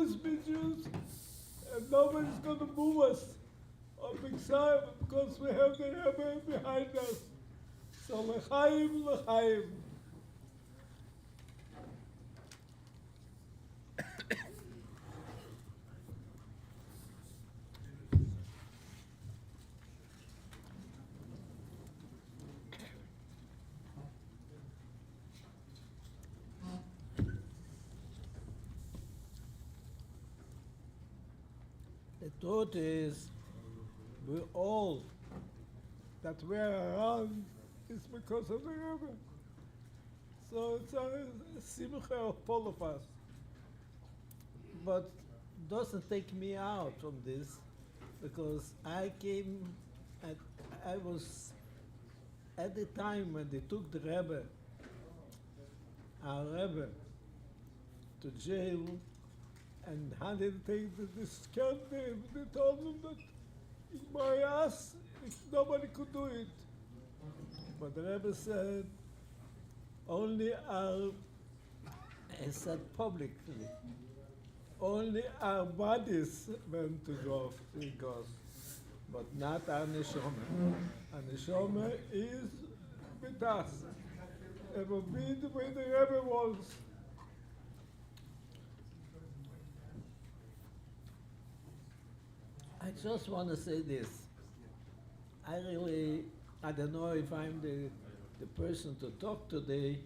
Jews be Jews, and nobody's going to move us on Big Simon because we have the Rebbe behind us. So l'chaim, l'chaim. The truth is, we all that we're around is because of the Rebbe. So it's a simcha of all of us. But doesn't take me out from this, because I was at the time when they took the Rebbe, our Rebbe, to jail, and how did they take this candidate? They told him that by us, nobody could do it. But the Rebbe said, only our, he said publicly, only our bodies went to go, but not our neshama. Our neshama is with us. It will be the way the Rebbe was. I just want to say this. I don't know if I'm the person to talk today,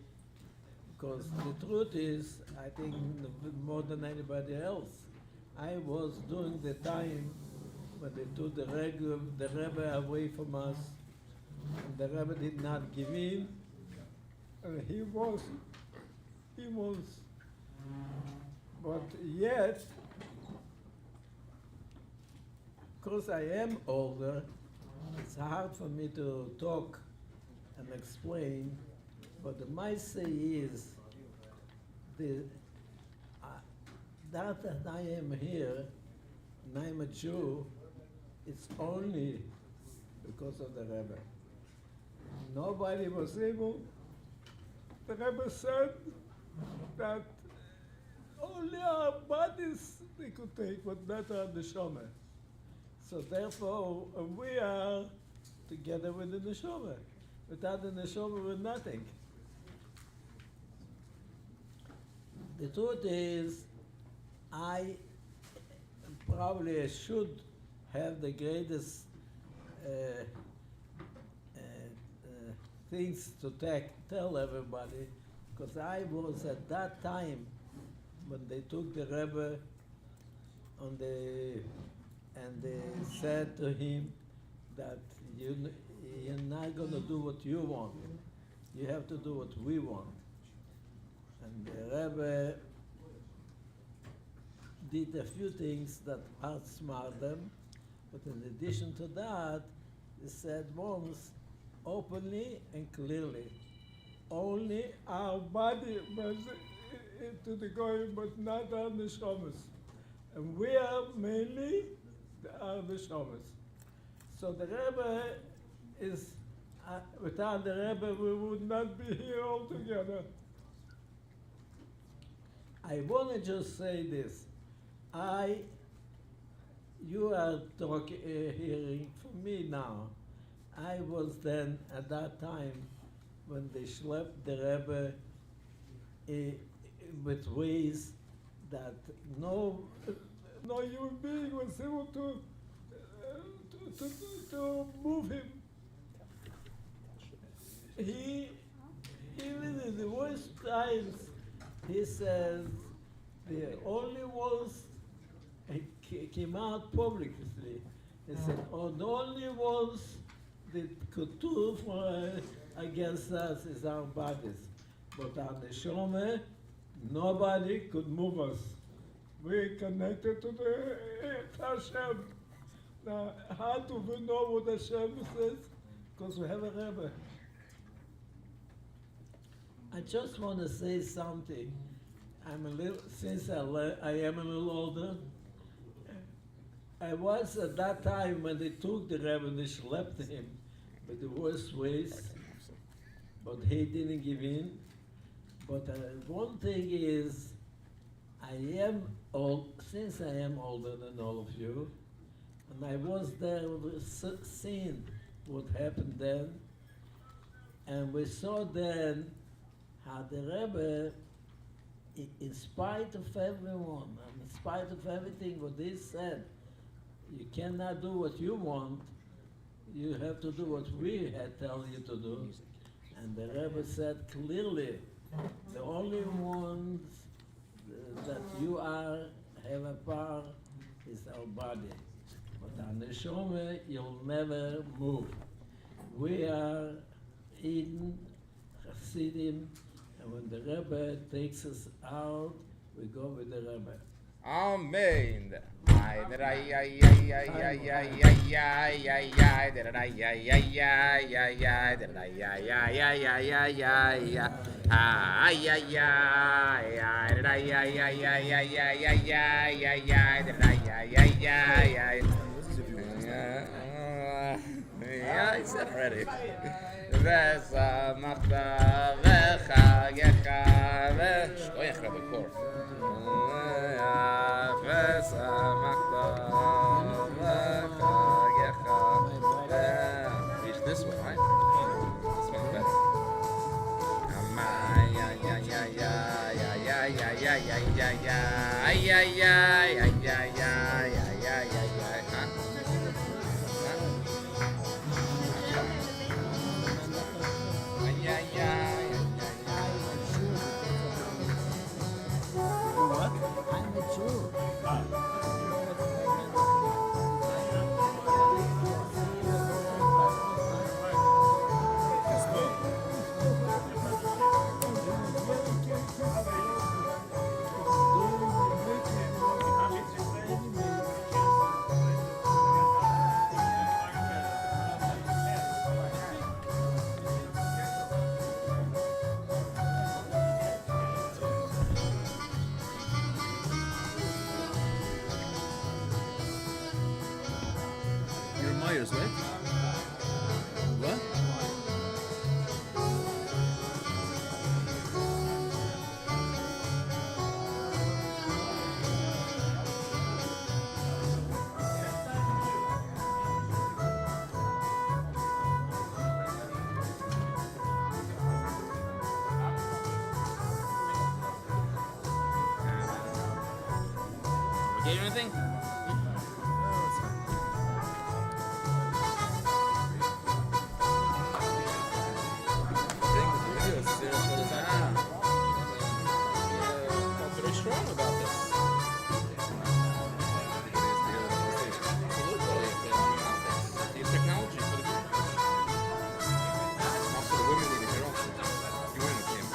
because the truth is, I think more than anybody else, I was during the time when they took the Rebbe away from us, and the Rebbe did not give in, and he was, but yet, because I am older, it's hard for me to talk and explain, but the Maaseh is that I am here and I'm a Jew, it's only because of the Rebbe. Nobody was able, the Rebbe said that only our bodies they could take, but not our neshama. So therefore, we are together with the neshama. Without the neshama, we're nothing. The truth is, I probably should have the greatest things to tell everybody, because I was at that time when they took the Rebbe on the, and they said to him that you're not going to do what you want. You have to do what we want. And the Rebbe did a few things that outsmarted them, but in addition to that, he said once, openly and clearly, only our body was into the goyim, but not our neshamas. And we are mainly our neshamas. So the Rebbe is, without the Rebbe, we would not be here all together. I want to just say this. You are talking, hearing from me now. I was then, at that time, when they schlepped the Rebbe with ways that no human being was able to move him. He, even in the worst times, he says, the only ones, he came out publicly, he said, oh, the only ones that could do against us is our bodies. But our neshama, nobody could move us. We're connected to the Hashem. Now, how do we know what Hashem says? Because we have a Rebbe. I just want to say something. Since I am a little older, I was at that time when they took the Rebbe and they schlepped him with the worst ways, but he didn't give in. But one thing is, I am old, since I am older than all of you, and I was there, seeing what happened then, and we saw then how the Rebbe, in spite of everyone, and in spite of everything what he said, you cannot do what you want, you have to do what we had tell you to do. And the Rebbe said clearly, the only ones that you are, have a power, is our body. But our neshama, you'll never move. We are in Hasidim, and when the Rebbe takes us out, we go with the Rebbe. Amen. I said already. Reach this one, right? This one's better. What? I'm mature. You're Myers, right? What? Get you anything? Very strong about this. Absolutely. Use technology for the good. Also, the women need to hear also. You win with him.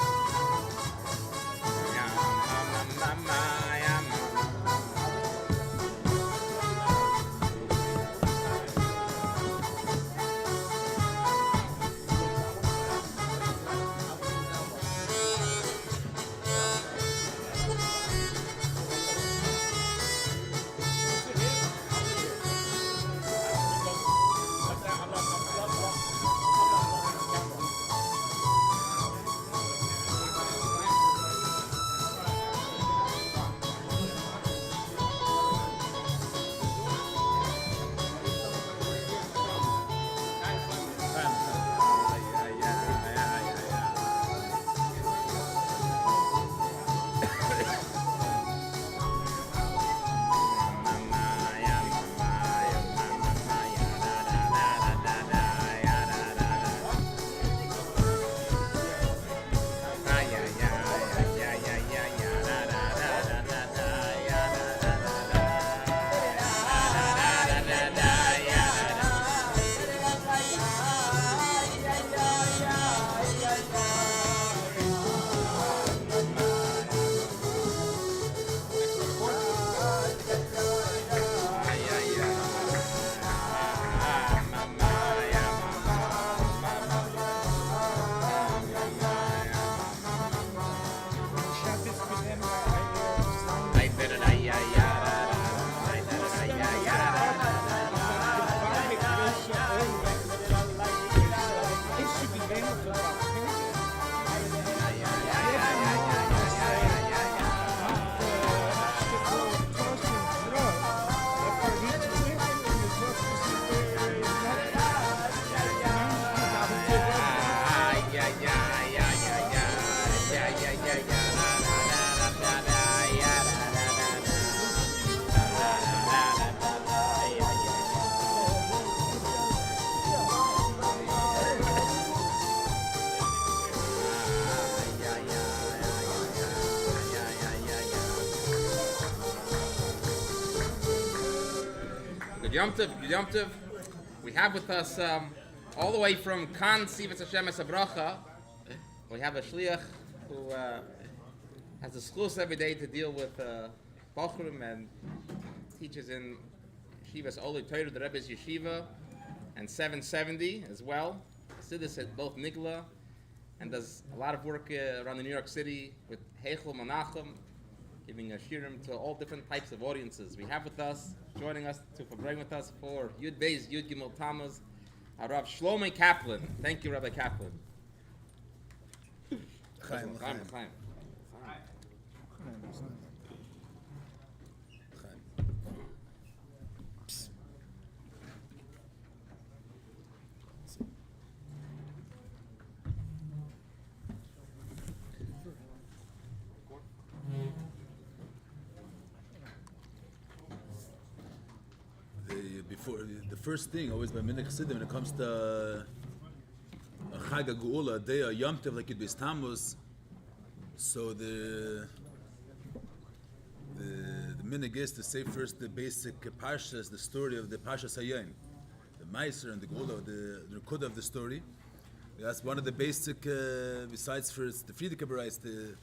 Yom Tov. We have with us all the way from Kan Sivas Hashem Esabracha. We have a shliach who has a schools every day to deal with Bochum and teaches in Yeshivas Oli Torah, the Rebbe's Yeshiva, and 770 as well. Siddur at both Nigla, and does a lot of work around the New York City with Hakhel Menachem, giving a shirim to all different types of audiences. We have with us, joining us to Farbrengen with us for Yud Beis, Yud Gimel Tammuz, Rav Shlomo Kaplan. Thank you, Rabbi Kaplan. Chaim. Before the first thing, always by Minach Chassidim, when it comes to a Chag HaGeula, a day, a Yom Tov like it Beis Tammuz, so the minhag is to say first the basic parshas, the story of the Parshas Hayom, the Meiser and the Geula, the Rekuda of the story. That's one of the basic, besides first the Friedeke Bereis, the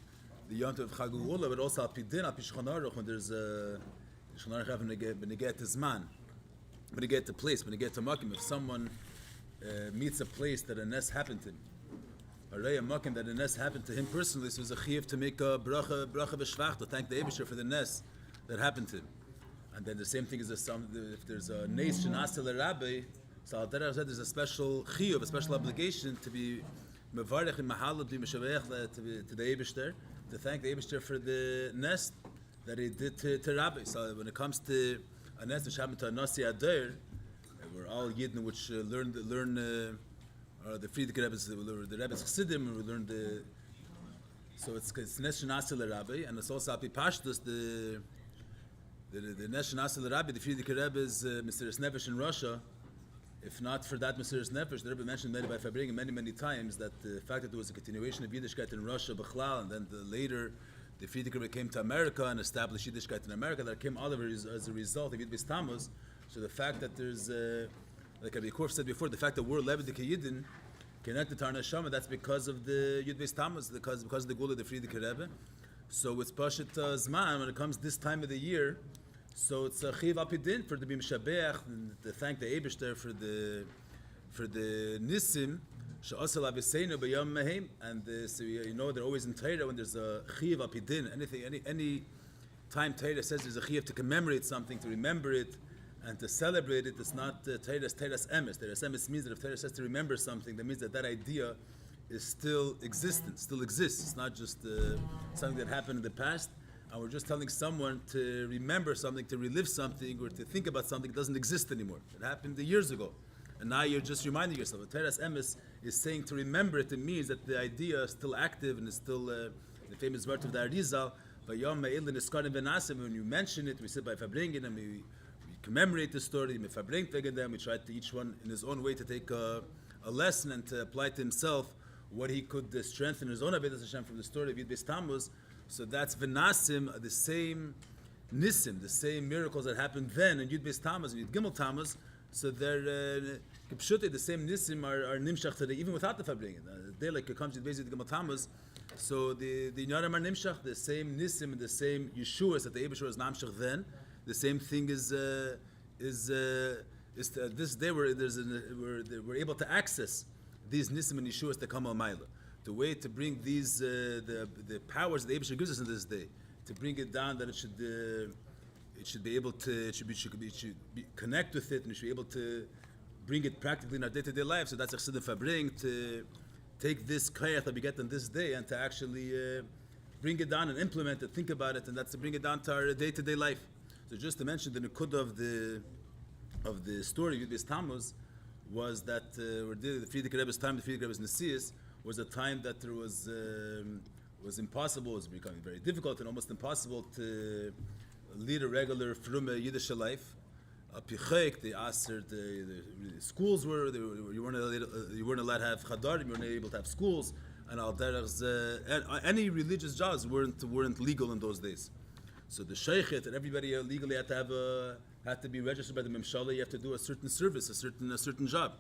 Yom Tov of Chag HaGeula, but also Al Pi Din, Al Pi Shulchan Aruch, when there's a Shulchan Aruch when you get to Zman. When you get to place, when you get to Makim, if someone meets a place that a nest happened to him, a Makim that a nest happened to him personally, so it's a chiyuv to make a bracha b'shvach, to thank the Eibusher for the nest that happened to him. And then the same thing is if there's a nes shenaseh Rabbi, so Al Derech said there's a special chiyuv, a special obligation to be mevarech and mahalot b'mishavech to the Eibusher, to thank the Eibusher for the nest that he did to Rabbi. So when it comes to a nest which happened to a Nasi Adair, we're all Yidden which learn the Friedeke Rebbe's, the Rebbe's Chassidim, we learn the. So it's Nest Shenaseh Rabbi, and it's also Api Pashtus, the Nest Shenaseh Rabbi, the Friedeke Rebbe's Mesiras Nefesh in Russia. If not for that Mesiras Nefesh, the Rebbe mentioned by Farbrengen many times that the fact that there was a continuation of Yiddishkeit in Russia, Bechlal, and then later the Friedeke Rebbe came to America and established Yiddishkeit in America. That came all of it as a result of Yud Beis Tammuz. So the fact that there's, like Rabbi Korf said before, the fact that we're Levidik Yidden connected to our Neshama, that's because of the Yud Beis Tammuz, because of the Gula of the Friedeke Rebbe. So it's Pashat Zman, when it comes this time of the year, so it's a Chiv Apidin for the Bim Shabeach, and to thank the Eibishter for the Nisim, and so you know they're always in Torah when there's a Chiv Apidin, any time Torah says there's a Chiv to commemorate something, to remember it, and to celebrate it. It's not Torah's emes. Torah's emes means that if Torah says to remember something, that means that idea is still existent, still exists. It's not just something that happened in the past, and we're just telling someone to remember something, to relive something, or to think about something that doesn't exist anymore. It happened years ago. And now you're just reminding yourself. Torah's emes is saying to remember it. It means that the idea is still active and is still the famous word of the Arizal. When you mention it, we sit by Farbrengen and we commemorate the story. We try to each one in his own way to take a lesson and to apply to himself what he could strengthen his own Avodas Hashem from the story of Yud Beis Tammuz. So that's V'nasim, the same Nisim, the same miracles that happened then in Yud Beis Tammuz and Yud Gimel Tammuz. So they're the same Nisim are Nimshach today, even without the Farbrengen. They like it comes to Beis Gimel Tammuz. So the Yarim are Nimshach, the same Nisim and the same Yeshuas that the Eibusher was Namshach then. The same thing is this day we're able to access these Nisim and Yeshuas that come al Maila. The way to bring these the powers that the Eibusher gives us in this day, to bring it down that it should be able to it should be connect with it, and it should be able to bring it practically in our day-to-day life. So that's a Chassidus Farbrengen, to take this koyach that we get on this day and to actually bring it down and implement it, think about it, and that's to bring it down to our day-to-day life. So just to mention the Nukud of the story of Yud Beis Tammuz was that the Friedeke Rebbe's time, the Friedeke Rebbe's Nesias, was a time that there was impossible, it was becoming very difficult and almost impossible to lead a regular frume Yiddish life. The schools you weren't allowed to have chadarim, you weren't able to have schools, and any religious jobs weren't legal in those days. So the sheikhet and everybody legally had to have a had to be registered by the Memshala. You have to do a certain service, a certain job.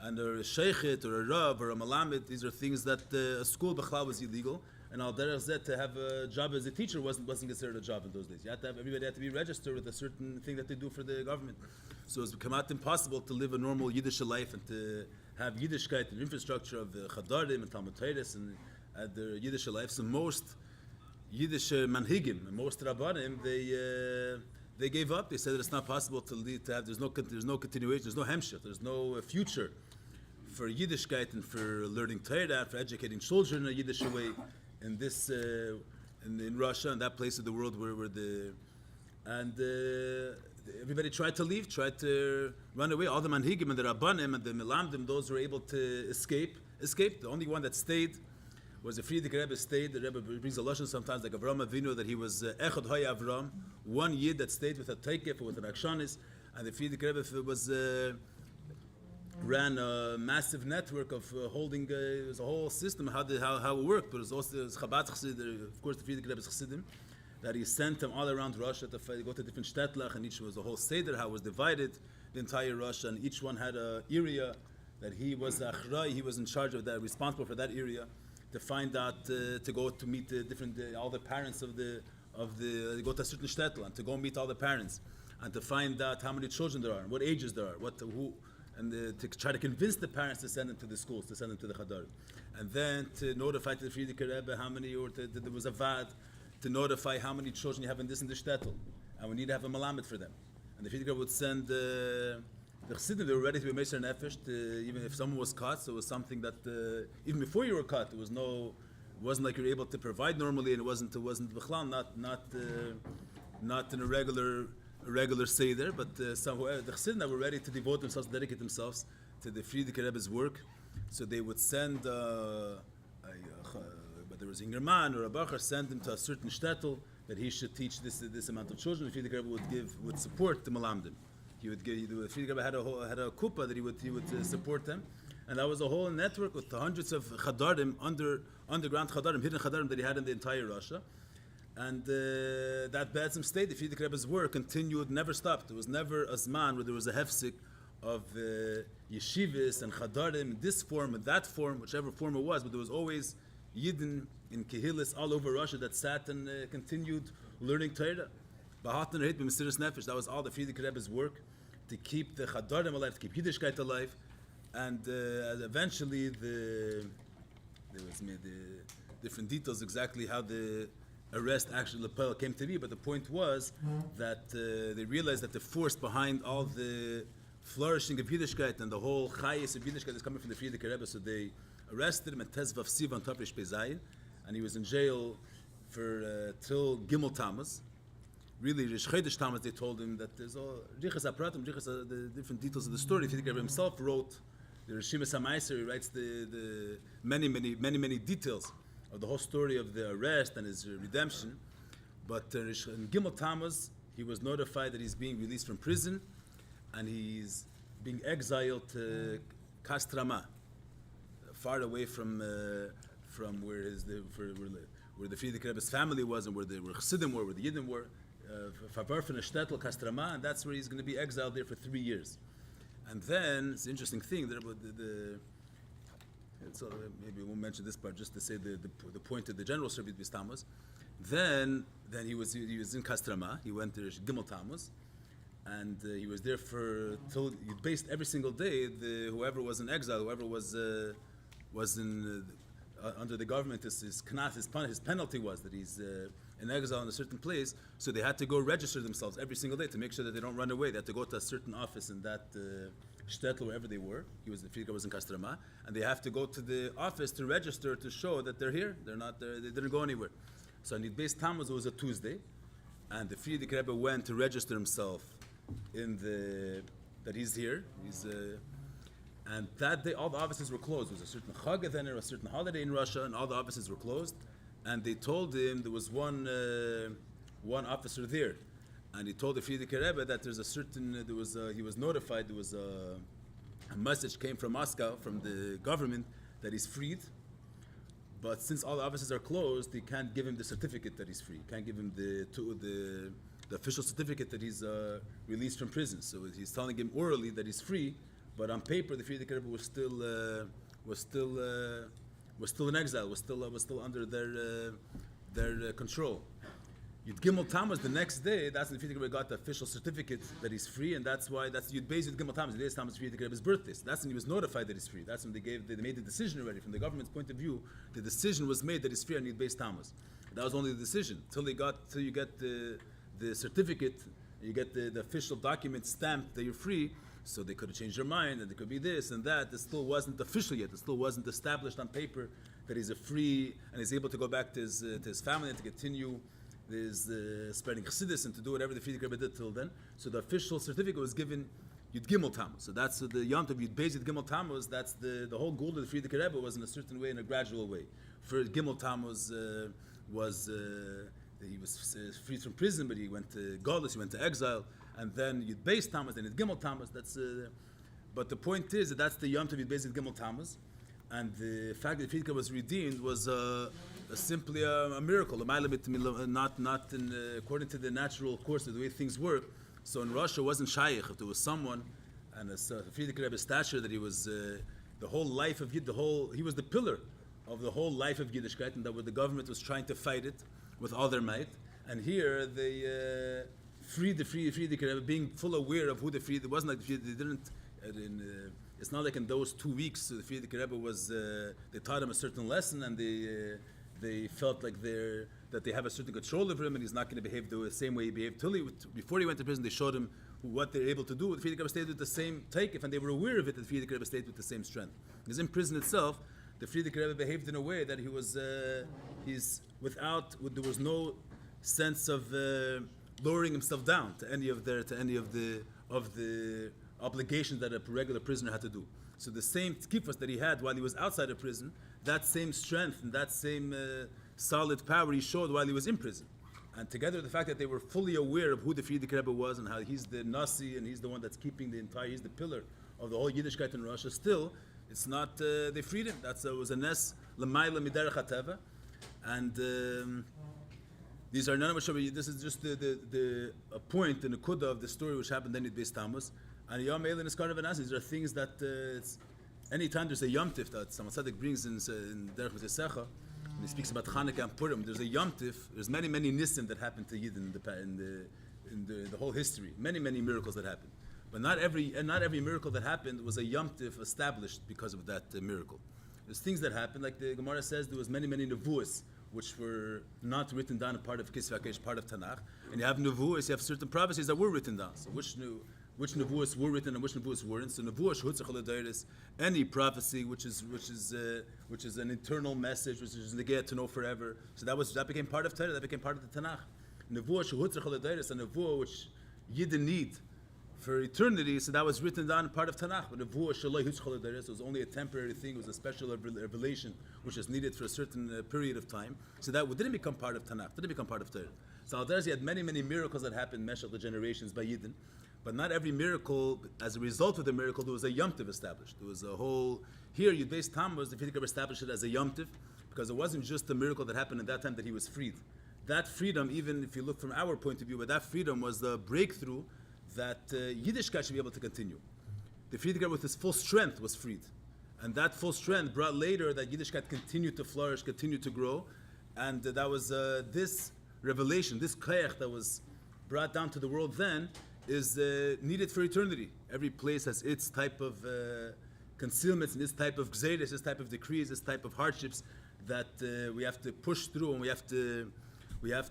And a sheikhit or a rav or a malamed, these are things that a school b'chlal was illegal. And al derech zeh, to have a job as a teacher wasn't considered a job in those days. Everybody had to be registered with a certain thing that they do for the government. So it's become out impossible to live a normal Yiddish life and to have Yiddishkeit and infrastructure of Chadarim and Talmud Torahs and the Yiddish life. So most Yiddish manhigim and most Rabbanim, they gave up. They said that it's not possible to have. There's no continuation. There's no hemshech. There's no future for Yiddishkeit and for learning Torah, for educating children in a Yiddish way in this in Russia and that place of the world where everybody tried to leave, tried to run away. All the manhigim and the rabbanim and the melamdim, those who were able to escape. The only one that stayed was the Frierdiker Rebbe stayed. The Rebbe brings a lesson sometimes like Avraham Avinu, that he was Echad Hoy Avram, one Yid that stayed with a Teikef or with an Akshanis, and the Frierdiker Rebbe was ran a massive network of holding. It was a whole system how it worked, but it was also Chabad Chassid, of course the Frierdiker Rebbe's Chassidim, that he sent them all around Russia to go to different shtetl, and each was a whole seder, how it was divided, the entire Russia, and each one had an area that he was achray, he was in charge of that, responsible for that area, to find out, to go to meet the different, all the parents of the go to a certain shtetl, and to go meet all the parents, and to find out how many children there are, and what ages there are, and to try to convince the parents to send them to the schools, to send them to the Chadar, and then to notify to the Frierdiker Rebbe how many, or there was a vad, to notify how many children you have in this shtetl, and we need to have a malamed for them. And the Frierdiker Rebbe would send the Chassidim, they were ready to be Meiser Nefesh, even if someone was caught, so it was something that, even before you were caught, it wasn't like you were able to provide normally, and it wasn't B'chlan, not in a regular Seder, but the Chassidim were ready to devote themselves, dedicate themselves to the Frierdiker Rebbe's work, so they would send, but there was a Ingerman or a Bacher, send him to a certain shtetl that he should teach this amount of children. The Frierdiker Rebbe would support the Malamdim. The Frierdiker Rebbe had a kuppah that he would support them, and that was a whole network with hundreds of chadarim, underground chadarim, hidden chadarim that he had in the entire Russia. And that Be'etzim state, the Frierdiker Rebbe's work continued, never stopped. There was never a zman where there was a hefsik of yeshivas and chadarim in this form and that form, whichever form it was, but there was always Yidden in Kehilis all over Russia that sat and continued learning Torah. That was all the Frierdiker Rebbe's work, to keep the Chadarim alive, to keep Yiddishkeit alive, and eventually there was the different details exactly how the arrest actually came to be, but the point was that they realized that the force behind all the flourishing of Yiddishkeit and the whole chayis of Yiddishkeit is coming from the Frierdiker Rebbe, so they arrested him at Tezvav Sivan Taprish Pezayin, and he was in jail for till Gimel Tammuz. Really, Rish Chedesh Tammuz, they told him that there's all Riches Apratim, the different details of the story. Frierdiker Rebbe himself wrote the Rishimas HaMaiser. He writes the many details of the whole story of the arrest and his redemption. But in Gimel Tammuz, he was notified that he's being released from prison, and he's being exiled to Kastrama, far away from where the Frierdiker Rebbe's family was, and where Chassidim were, where the Yidden were, Farbrengen, Shtetl, Kastrama, and that's where he's going to be exiled there for 3 years. And then it's an interesting thing that maybe we'll mention this part just to say the point of the general Shabbat Beis Tammuz. Then he was in Kastrama. He went to Gimel Tammuz, and he was there till he based every single day. Whoever was in exile, whoever was in under the government, his penalty was that he's in exile in a certain place. So they had to go register themselves every single day to make sure that they don't run away. They had to go to a certain office in that shtetl, wherever they were. The Frierdiker was in Kastrama, and they have to go to the office to register to show that they're here. They're not there. They didn't go anywhere. So in Beis Tammuz, it was a Tuesday, and the Frierdiker Rebbe went to register himself that he's here. And that day, all the offices were closed. There was a certain chag then, or a certain holiday in Russia, and all the offices were closed. And they told him there was one officer there, and he told the Frierdiker Rebbe that there's a certain he was notified there was a message came from Moscow from the government that he's freed. But since all the offices are closed, they can't give him the certificate that he's free. Can't give him the the official certificate that he's released from prison. So he's telling him orally that he's free, but on paper the Friedrich Rebbe was still in exile, was still under their control. Yud Gimel Tammuz, the next day, that's when the Friedrich Rebbe got the official certificate that he's free, and that's Yud Beis Yud Gimel Tammuz. The day is Tammuz Friedrich Rebbe's birthday. So that's when he was notified that he's free. That's when they made the decision already. From the government's point of view, the decision was made that he's free on Yud Beis Tammuz. That was only the decision. Till you get the certificate, you get the official document stamped that you're free. So they could have changed their mind, and there could be this and that. It still wasn't official yet. It still wasn't established on paper that he's a free and he's able to go back to his family and to continue his spreading chassidus and to do whatever the Friedrich Rebbe did till then. So the official certificate was given Yud Gimel Tammuz. So that's the Yom Tov Yud Beis Yud Gimel Tammuz. That's the whole goal of the Friedrich Rebbe was in a certain way, in a gradual way. For Gimel Tammuz was he was freed from prison, but he went to Galus, he went to exile, and then Yud Beis Tammuz, then Yud Gimel Tammuz. But the point is that that's the Yom Tov Yud Beis Yud Gimel Tammuz, and the fact that Friedrich was redeemed was simply a miracle, not according to the natural course of the way things work. So in Russia, it wasn't shaykh. If there was someone, and Friedrich Rebbe's stature, that he was the whole life of Yid, he was the pillar of the whole life of Yiddishkeit, and that the government was trying to fight it with all their might. And here they freed the Friedrich Rebbe, being full aware of who the Friedrich. It wasn't like the Friedrich, they didn't. It's not like in those 2 weeks the Friedrich Rebbe was. They taught him a certain lesson, and they felt like that they have a certain control over him, and he's not going to behave the same way he behaved. Before he went to prison, they showed him what they're able to do. The Friedrich Rebbe stayed with the same takeif, and they were aware of it. That the Friedrich Rebbe stayed with the same strength. Because in prison itself, the Friedrich Rebbe behaved in a way that he was there was no sense of lowering himself down to any of the obligations that a regular prisoner had to do. So the same tkifas that he had while he was outside of prison, that same strength and that same solid power he showed while he was in prison. And together the fact that they were fully aware of who the Friedrich Rebbe was and how he's the Nasi and he's the one that's keeping he's the pillar of the whole Yiddishkeit in Russia, still, it's not, they freed him. It was a nes l'mayla miderech hateva. And these are none of which, this is just a point in the kudah of the story which happened then at Beis Tammuz. And Yom Eil and Eskar of Anas, these are things that anytime there's a Yom Tif that Sama Tzaddik brings in Derech V'Sesecha, and he speaks about Chanukah and Purim, there's a Yom Tif, there's many nisim that happened to Yid in the whole history, many miracles that happened. But not every miracle that happened was a Yom Tif established because of that miracle. There's things that happened, like the Gemara says, there was many nevuos which were not written down, a part of Kisvei HaKesh, part of Tanakh. And you have nevuos, you have certain prophecies that were written down. So which nevuos were written and which nevuos weren't? So nevuos shehutzach l'dayris, any prophecy which is an internal message, which is negayah to know forever. So that became part of Torah, that became part of the Tanakh. Nevuos shehutzach l'dayris, a nevuah which Yidden need for eternity, so that was written down part of Tanakh. But nevuah shaloi hutzach l'dayris was only a temporary thing, it was a special revelation which is needed for a certain period of time. So that didn't become part of Tanakh, didn't become part of Torah. So Al-Darzi had many miracles that happened, meshach the generations by Yidden. But not every miracle, as a result of the miracle, there was a Yom Tiv established. There was a whole, here, Yud Beis Tammuz, the Friedrich Rebbe established it as a Yom Tiv, because it wasn't just a miracle that happened at that time that he was freed. That freedom, even if you look from our point of view, but that freedom was the breakthrough that Yiddishkeit should be able to continue. The Friedrich Rebbe with his full strength was freed. And that full strength brought later that Yiddishkeit continued to flourish, continued to grow. And that was this revelation, this koyach that was brought down to the world then, is needed for eternity. Every place has its type of concealments and its type of gzeiros, its type of decrees, its type of hardships that we have to push through and we have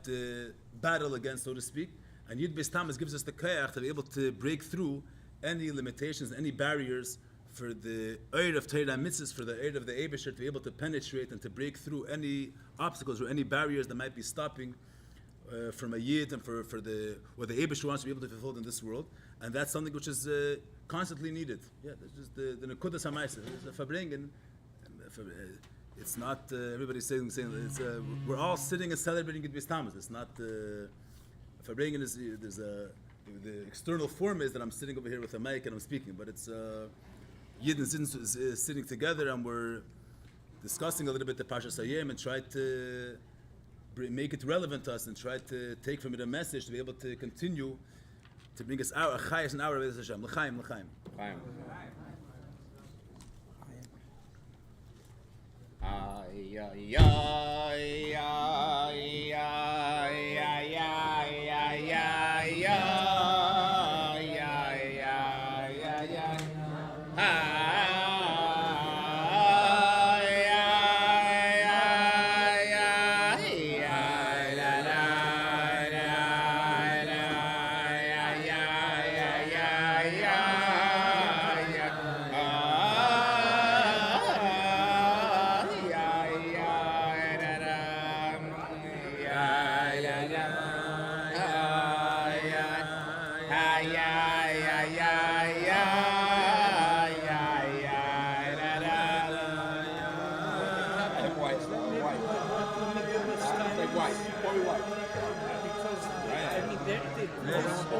to battle against, so to speak. And Yud Beis Tammuz gives us the koyach to be able to break through any limitations, any barriers for the Eir of Torah mitzvahs, for the Eir of the Eibusher to be able to penetrate and to break through any obstacles or any barriers that might be stopping from a Yid and for what the Eibusher wants to be able to fulfill in this world. And that's something which is constantly needed. Yeah, that's just the Nekudas HaMaisa. It's a Farbrengen. It's not everybody's saying it's we're all sitting and celebrating Yud Beis Tammuz. It's not Farbrengen is the external form is that I'm sitting over here with a mic and I'm speaking, but it's Yid and Zin sitting together and we're discussing a little bit the Parshas Hayim and try to make it relevant to us and try to take from it a message to be able to continue to bring us out a chayas and our Rebbe Hashem. L'chaim, l'chaim. Fine.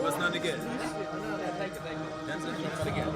What's not again? That's it. Again.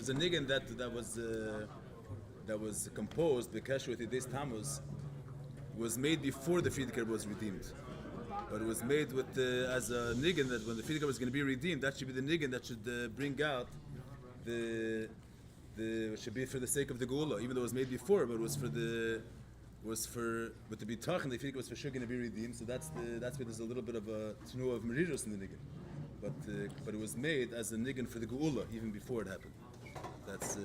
There's a niggin that was composed, the Keshwet this Tammuz, was made before the Friedker was redeemed. But it was made with as a niggin that when the Friedker was going to be redeemed, that should be the niggin that should bring out the should be for the sake of the Geula, even though it was made before, but it was for the but the bitach and the Friedker was for sure going to be redeemed. So that's where there's a little bit of a tnu of merirus in the niggin. But it was made as a niggin for the Geula even before it happened. That's yeah.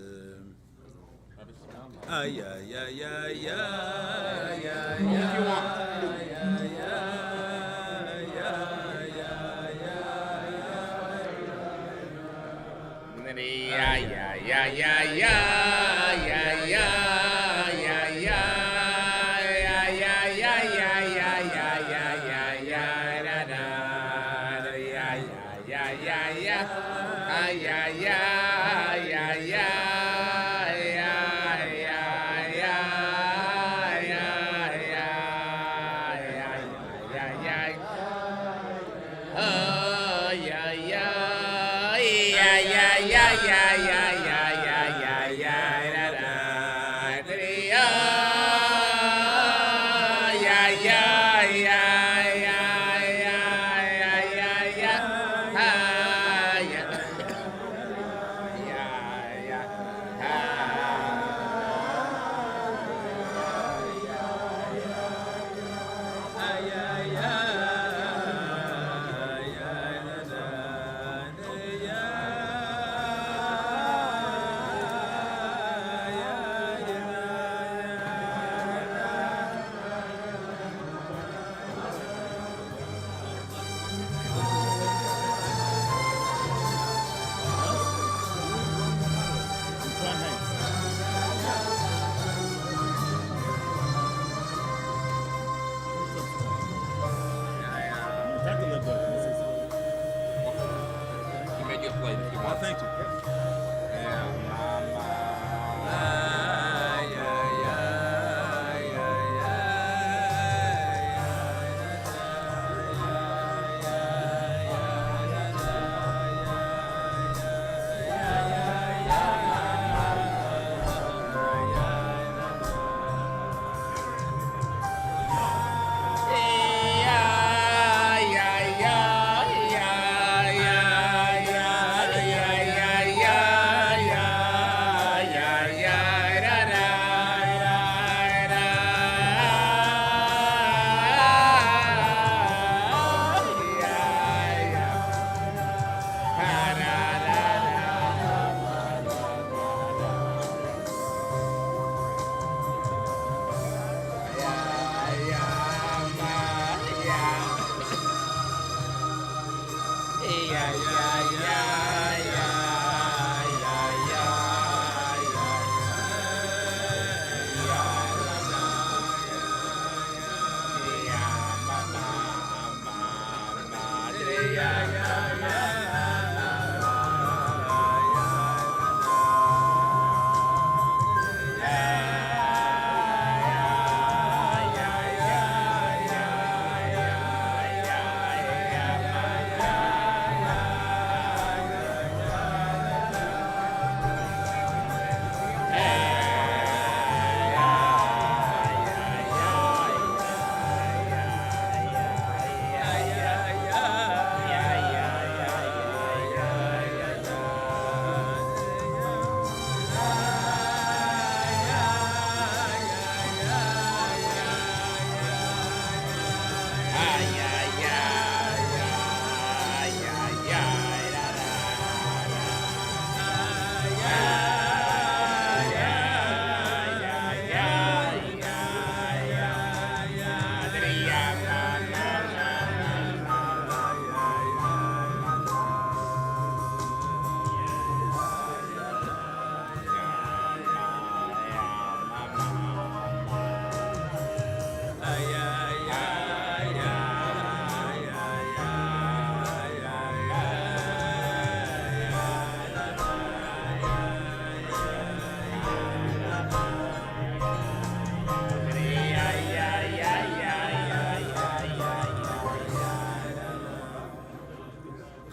Oh, thank you.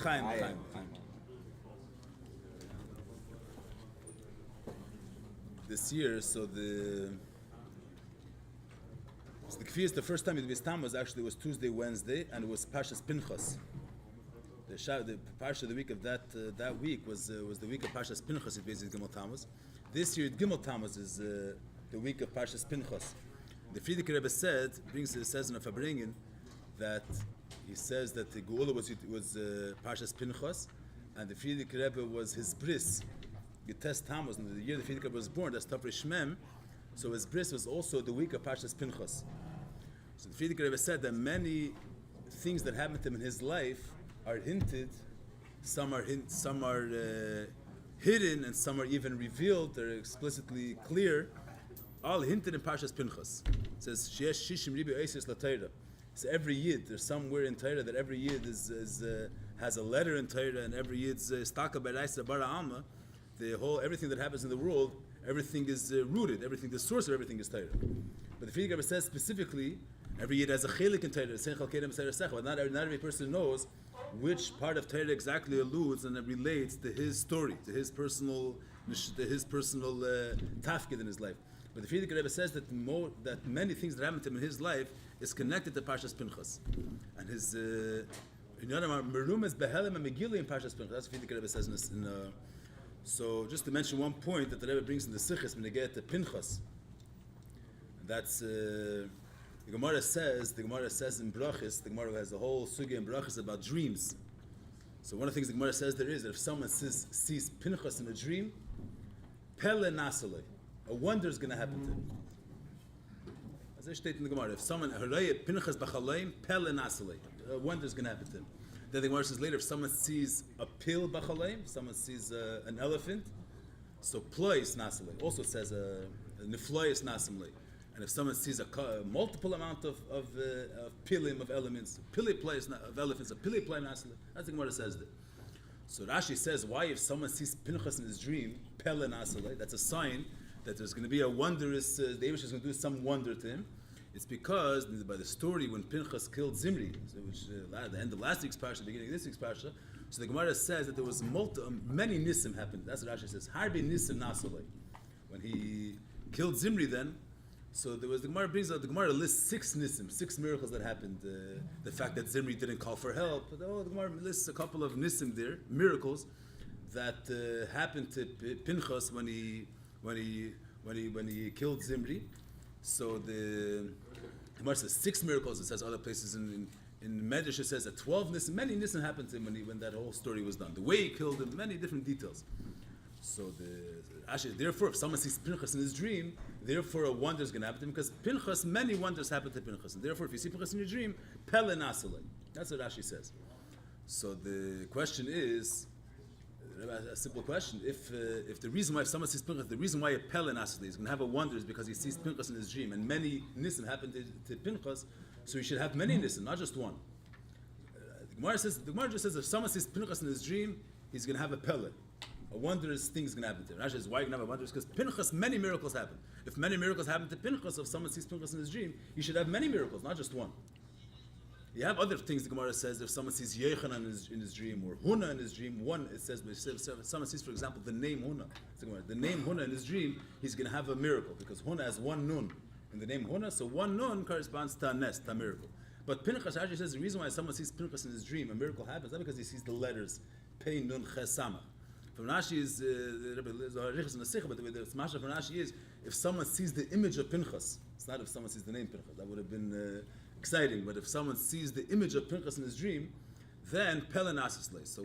Chaim. This year, so the Kfir is the first time it was Tammuz. Actually, it was Tuesday, Wednesday, and it was Pashas Pinchas. The Parsha of the week of that week was the week of Pashas Pinchas. It basically Gimel Tammuz. This year, Gimel Tammuz is the week of Pashas Pinchas. The Frierdiker Rebbe says in a Farbrengen that he says that the Geula was Pashas Pinchas, and the Frierdiker Rebbe was his bris. Getes Tammuz, and the year the Frierdiker Rebbe was born, that's Tafre Shmem, so his bris was also the week of Pashas Pinchas. So the Frierdiker Rebbe said that many things that happened to him in his life are hinted, some are hidden, and some are even revealed. They're explicitly clear. All hinted in Pashas Pinchas. It says Sheyesh Shishim Ribi Eises LaTorah. So every yid, there's somewhere in Torah that every yid has a letter in Torah, and every yid's staka b'raisa bara alma. Everything that happens in the world, everything is rooted. Everything, the source of everything is Torah. But the Frierdiker Rebbe says specifically, every yid has a chelik in Torah. But not every person knows which part of Torah exactly alludes and it relates to his story, to his personal tafkid in his life. But the Frierdiker Rebbe says that many things that happened to him in his life is connected to Pashas Pinchas, and his merumas behelim and megillah in Pashas Pinchas. That's what Frierdiker Rebbe says so just to mention one point that the Rebbe brings in the Sichos when they get to Pinchas. That's the Gemara says in Brachis. The Gemara has a whole sugya in Brachis about dreams. So one of the things the Gemara says there is that if someone sees Pinchas in a dream, pele nasale, a wonder is going to happen to him. As I state in the Gemara, if someone harayet Pinchas b'chaleim, pele nasale, a wonder is going to happen to him. Then the Gemara says later, if someone sees a pil b'chaleim, someone sees an elephant, so plois nasale also says a niflois nasamle. And if someone sees a multiple amount of pilim of elements, pili place of elephants, a pili play nasale, that's the Gemara says that. So Rashi says, why if someone sees Pinchas in his dream, Pele Nasale, that's a sign that there's going to be a wondrous, the Eibush is going to do some wonder to him. It's because by the story when Pinchas killed Zimri, which at the end of last week's parsha, the beginning of this week's parsha, so the Gemara says that there was many nisim happened. That's what Rashi says. Harbi nisim Nasale. When he killed Zimri, then, so there was the Gemara lists 6 nisim, 6 miracles that happened. The fact that Zimri didn't call for help. But the Gemara lists a couple of nisim there, miracles that happened to Pinchas when he killed Zimri. So the Gemara says 6 miracles. It says other places in Medrash it says that 12 nisim, many nisim happened to him when that whole story was done. The way he killed him, many different details. So therefore, if someone sees Pinchas in his dream, therefore a wonder is going to happen to him because Pinchas, many wonders happen to Pinchas, and therefore, if you see Pinchas in your dream, Pele Nasale. That's what Rashi says. So the question is, a simple question: if the reason why someone sees Pinchas, the reason why a Pele Nasale is going to have a wonder is because he sees Pinchas in his dream, and many nisim happen to Pinchas, so he should have many nisim, not just one. The Gemara just says if someone sees Pinchas in his dream, he's going to have a Pele. A wondrous thing is going to happen to him. Rashi says, why are you going to have a wondrous? Because Pinchas, many miracles happen. If many miracles happen to Pinchas, if someone sees Pinchas in his dream, he should have many miracles, not just one. You have other things the Gemara says, if someone sees Yechanan in his dream, or Huna in his dream, if someone sees, for example, the name Huna, the name Huna in his dream, he's going to have a miracle, because Huna has one nun in the name Huna, so one nun corresponds to a nest, a miracle. But Pinchas actually says the reason why someone sees Pinchas in his dream, a miracle happens, not because he sees the letters Pei Nun Ches Samach. From Rashi is Rabbi in the Sikha, but the Smasha from Rashi is if someone sees the image of Pinchas, it's not if someone sees the name Pinchas, that would have been exciting, but if someone sees the image of Pinchas in his dream, then Pele Nasale. So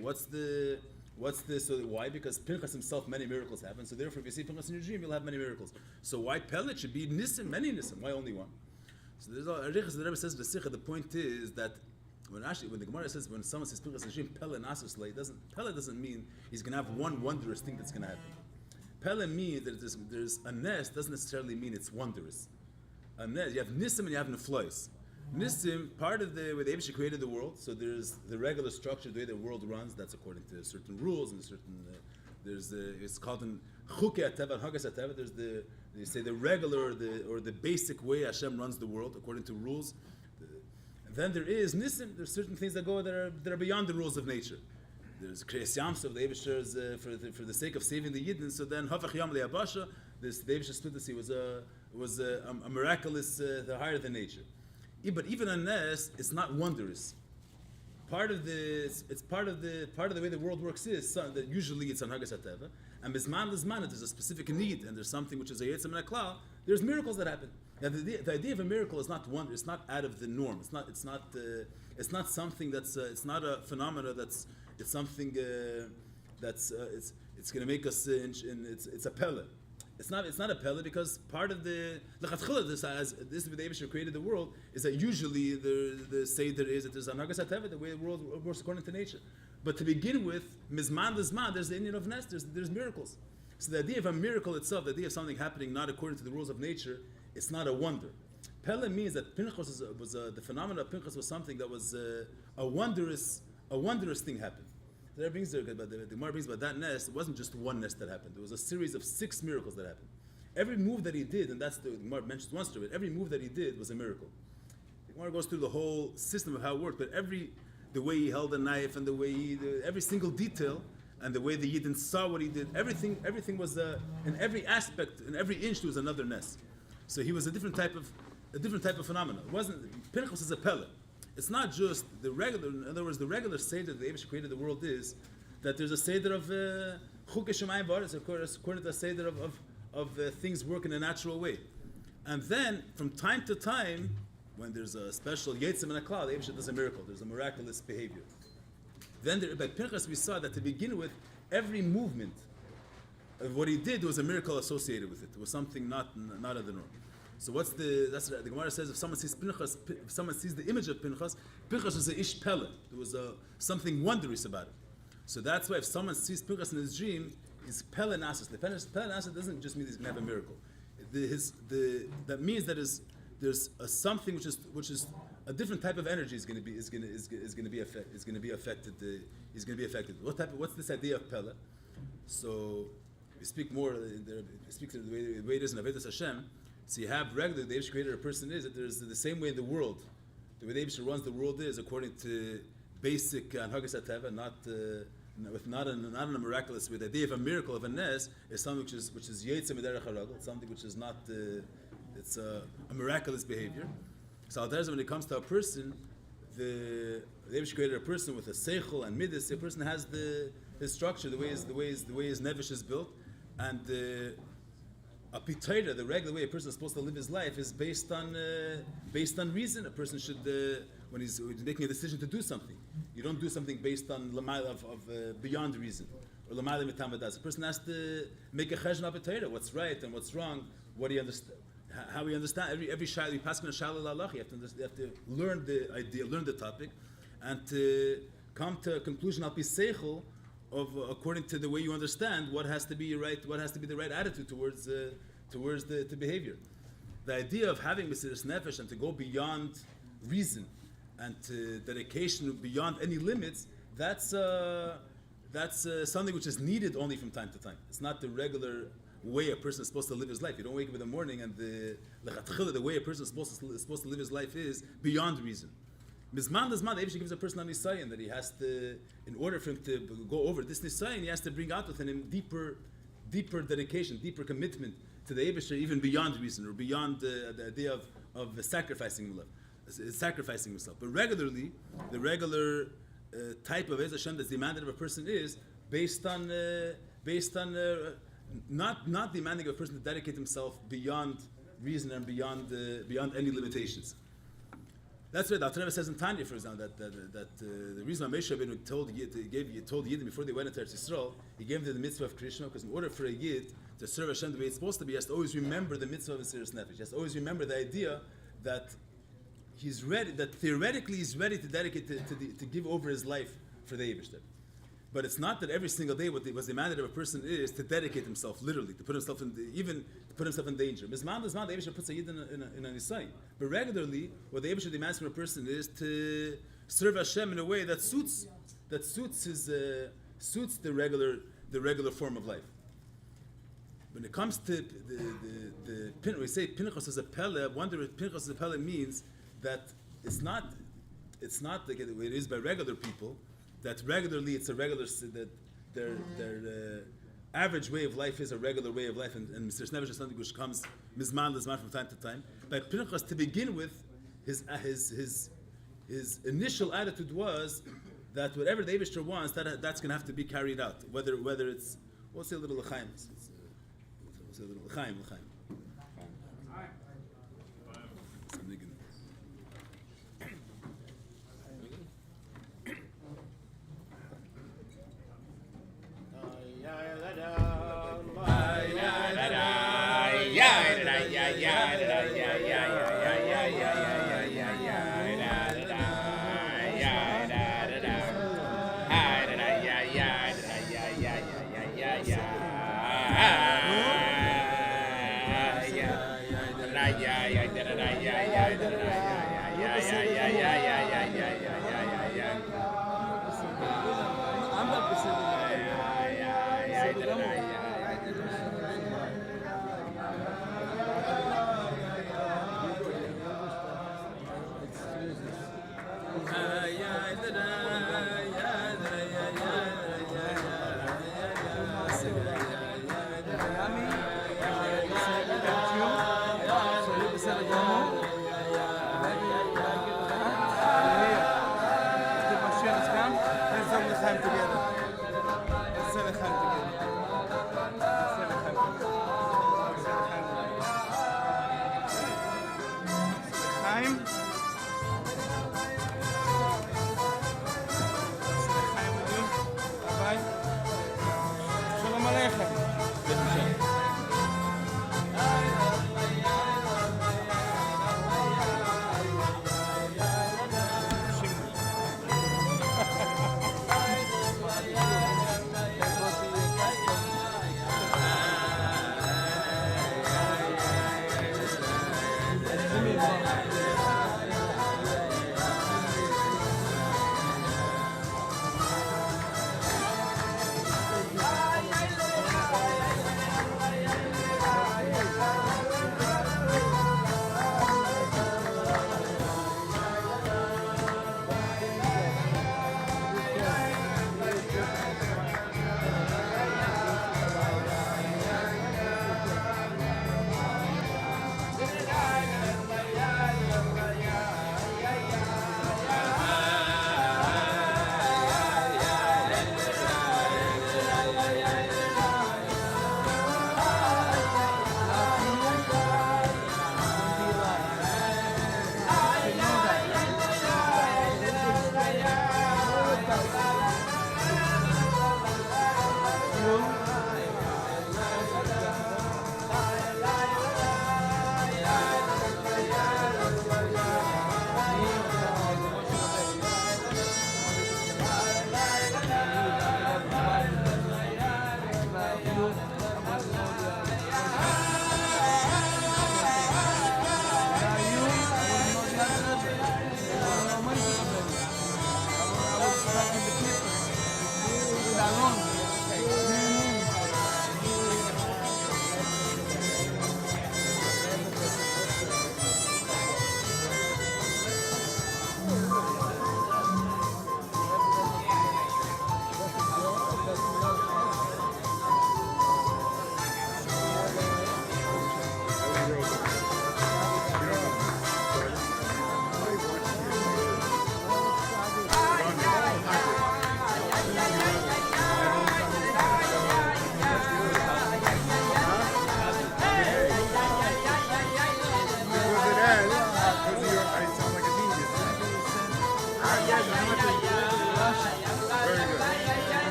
so why? Because Pinchas himself, many miracles happen, so therefore if you see Pinchas in your dream, you'll have many miracles. So why Pele? It should be Nisim, many Nisim, why only one? So there's the Rebbe says the Sikha, the point is that when the Gemara says when someone says Pinchas in his dream, Pele Nasale, Pele doesn't mean he's going to have one wondrous thing that's going to happen. Pele means that there's a nest, doesn't necessarily mean it's wondrous. A nest, you have Nisim and you have Neflois. Nisim, part of the way the Eibush created the world, so there's the regular structure, the way the world runs, that's according to certain rules and certain, it's called in Chukei HaTeva and Hagas HaTeva, there's they say the regular or the basic way Hashem runs the world according to rules. And then there is Nisim, there's certain things that are beyond the rules of nature. There's Kriyas Yamsuf of the Eibushter's for the sake of saving the Yidden, so then Havach Yam Le'Abasha, the Eibushter split the sea was a miraculous, higher than nature. But even a nest, it's not wondrous. Part of the way the world works is that usually it's on Hagas HaTeva, and Bizman Lizman, there's a specific need, and there's something which is a Yetzim and a Klal. There's miracles that happen. Now, the idea of a miracle is not wonder. It's not out of the norm. It's not something that's. It's not a phenomena that's. It's something that's. It's going to make us. It's a pele. It's not a pele because part of the lechatchila this the Eibush created the world is that usually the seder is that there's an Hagas HaTeva, the way the world works according to nature. But to begin with, mizman lizman, there's the Indian of nest. There's miracles. So the idea of a miracle itself, the idea of something happening not according to the rules of nature, it's not a wonder. Pele means that Pinchas was the phenomenon of Pinchas was something that was a wondrous thing happened. So that brings the Gemara brings about that nest. It wasn't just one nest that happened. There was a series of 6 miracles that happened. Every move that he did, and that's the Gemara mentions once to it. Every move that he did was a miracle. The Gemara goes through the whole system of how it worked, but the way he held a knife and the way every single detail. And the way the Yidden saw what he did, everything was in every aspect, in every inch, there was another nest. So he was a different type of phenomenon. It wasn't Pinchas is a pele. It's not just the regular. In other words, the regular seder that the Eibush created the world is that there's a seder of Chukei Shemayim V'Aretz, according to a seder of things work in a natural way. And then from time to time, when there's a special Yetzim and a Klal, the Eibush does a miracle. There's a miraculous behavior. Then by Pinchas we saw that to begin with, every movement of what he did was a miracle associated with it. It was something not of the norm. So the Gemara says if someone sees Pinchas, if someone sees the image of Pinchas, Pinchas is a ish pele. There was something wondrous about it. So that's why if someone sees Pinchas in his dream, he's pele nasis. The pele nasis doesn't just mean he's going to have a miracle. That means that there's something which is a different type of energy is going to be affected. What's this idea of Pella? So we speak more. We speak the way it is in Avedis Hashem. So you have regularly the Eibush created a person is that there's the same way in the world. The way the Eibush runs the world is according to basic Anhagas HaTeva, not in a miraculous way. The idea of a miracle of a nes is something which is Yetzim Miderech HaRagel. It's something which is not. It's a miraculous behavior. So when it comes to a person, the Eibush created a person with a seichel and midas. The person has his structure, the way his nevish is built, and a pitayra, the regular way a person is supposed to live his life, is based on reason. A person should, when he's making a decision to do something, you don't do something based on beyond reason or lamayla mitamadas. A person has to make a cheshbon of pitayra, what's right and what's wrong, what do you understand. How we understand every shayla, you pass on a shayla lalach. You have to learn the idea, learn the topic, and to come to a conclusion al pi seichel of according to the way you understand what has to be right, what has to be the right attitude towards the behavior. The idea of having mesiras nefesh and to go beyond reason and to dedication beyond any limits, that's something which is needed only from time to time. It's not the regular way a person is supposed to live his life. You don't wake up in the morning and the way a person is supposed to live his life is beyond reason. Mizman Lazman, the Eibush gives a person a nisayon that he has to, in order for him to go over this nisayon, he has to bring out within him deeper dedication, deeper commitment to the Eibush, even beyond reason or beyond the idea of sacrificing himself. But regularly, the regular type of Ezra Hashem that's demanded of a person is based on not demanding of a person to dedicate himself beyond reason and beyond any limitations. That's why the Alter Rebbe says in Tanya, for example, that the reason why Moshe Rabbeinu told Yidden before they went into Eretz Yisrael, he gave them the mitzvah of Krishna, because in order for a Yid to serve Hashem the way it's supposed to be, he has to always remember the mitzvah of Mesiras Nefesh. He has to always remember the idea that he's ready, that theoretically he's ready to dedicate to give over his life for the Eibush. But it's not that every single day what was demanded of a person is to dedicate himself, literally, to put himself in danger. Mizman, the Eibush puts a Yid in a nisayon. But regularly, what the Eibush demands from a person is to serve Hashem in a way that suits the regular form of life. When it comes to we say Pinchas is a pele. I wonder what Pinchas is a pele means. That it's not like the way it is by regular people. That regularly it's a regular, that their average way of life is a regular way of life, and Mesiras Nefesh is something which comes mizman lizman from time to time. But Pinchas, to begin with, his initial attitude was that whatever the Eibishter wants, that's going to have to be carried out. Whether it's, we'll say a little l'chaim. We'll say a little l'chaim.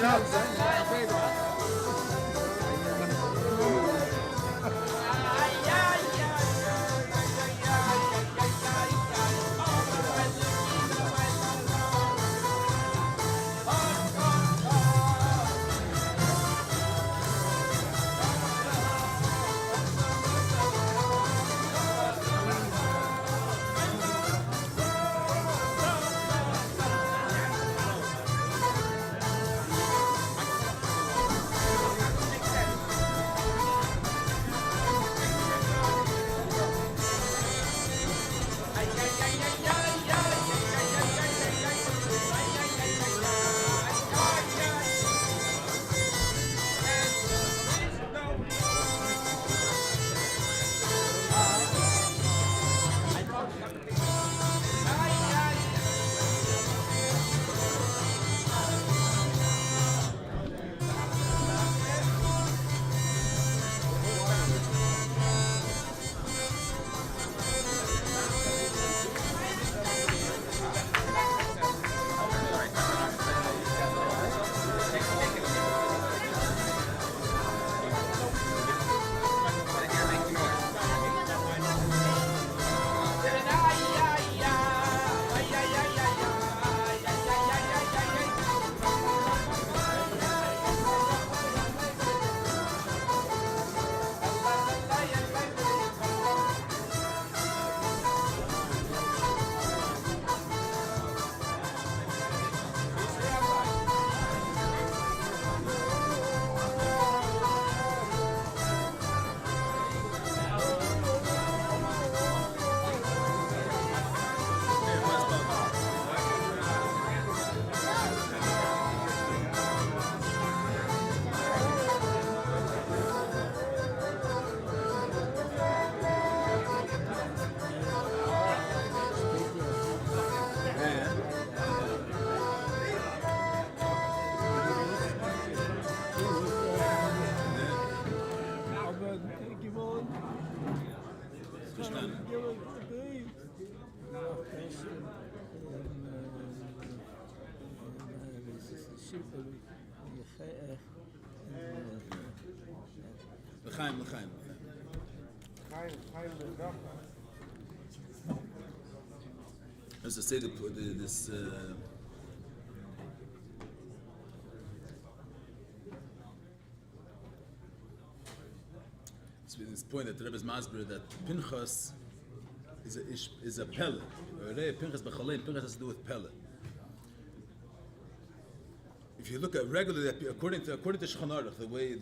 Aber gewohnt, Verstanden. L'chaim. As I say, this this point that the Rebbe is masber that Pinchas is a pele. Pinchas b'chalein. Pinchas has to do with pele. If you look at regularly, according to Shulchan Aruch, the way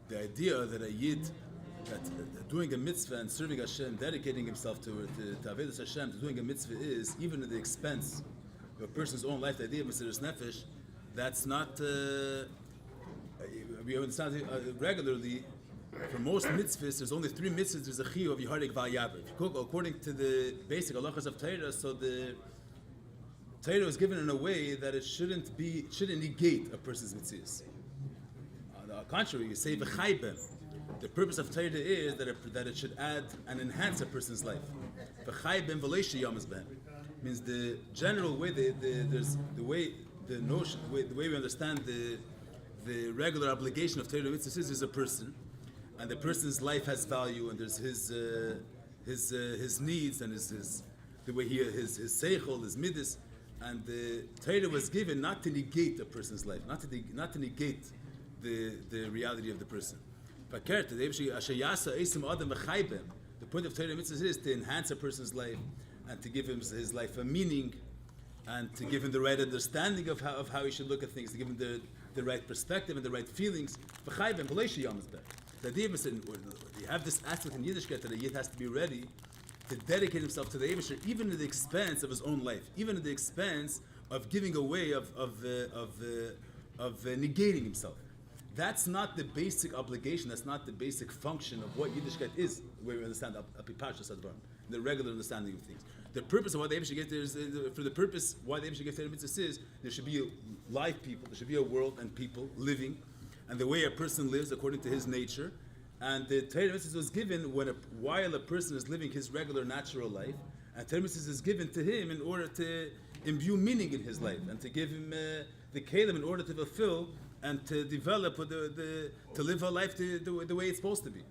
the idea that a yid that doing a mitzvah and serving Hashem, dedicating himself to Avodas Hashem, to doing a mitzvah is even at the expense of a person's own life. The idea of Mesiras Nefesh, that's not. We understand regularly. For most mitzvahs, there's only 3 mitzvahs. There's a chiyuv of Yiharek V'Yaver. If you go according to the basic halachas of Torah, so the Torah is given in a way that it shouldn't negate a person's mitzvahs. On the contrary, you say v'chaybem. The purpose of Torah is that it should add and enhance a person's life. V'chaybem v'leishi yamas b'hem means the general way. There's the way the notion, the way we understand the regular obligation of Torah mitzvahs is a person, and the person's life has value, and there's his needs and the way his seichel, his midas. And the Torah was given not to negate a person's life, not to negate the reality of the person. The point of Torah mitzvahs is to enhance a person's life and to give him his life a meaning, and to give him the right understanding of how he should look at things, to give him the right perspective and the right feelings. The idea is that you have this aspect in Yiddishkeit that a Yid has to be ready to dedicate himself to the Eibusher, even at the expense of his own life, even at the expense of giving away, of negating himself. That's not the basic obligation. That's not the basic function of what Yiddishkeit is, where we understand the regular understanding of things. The purpose of why the Eibusher gave there is for the purpose why the Eibusher gave Torah mitzvahs is there should be live people, there should be a world and people living, and the way a person lives according to his nature. And the Torah mitzvahs was given while a person is living his regular natural life, and Torah mitzvahs is given to him in order to imbue meaning in his life and to give him the kelim in order to fulfill and to develop to live a life the way it's supposed to be.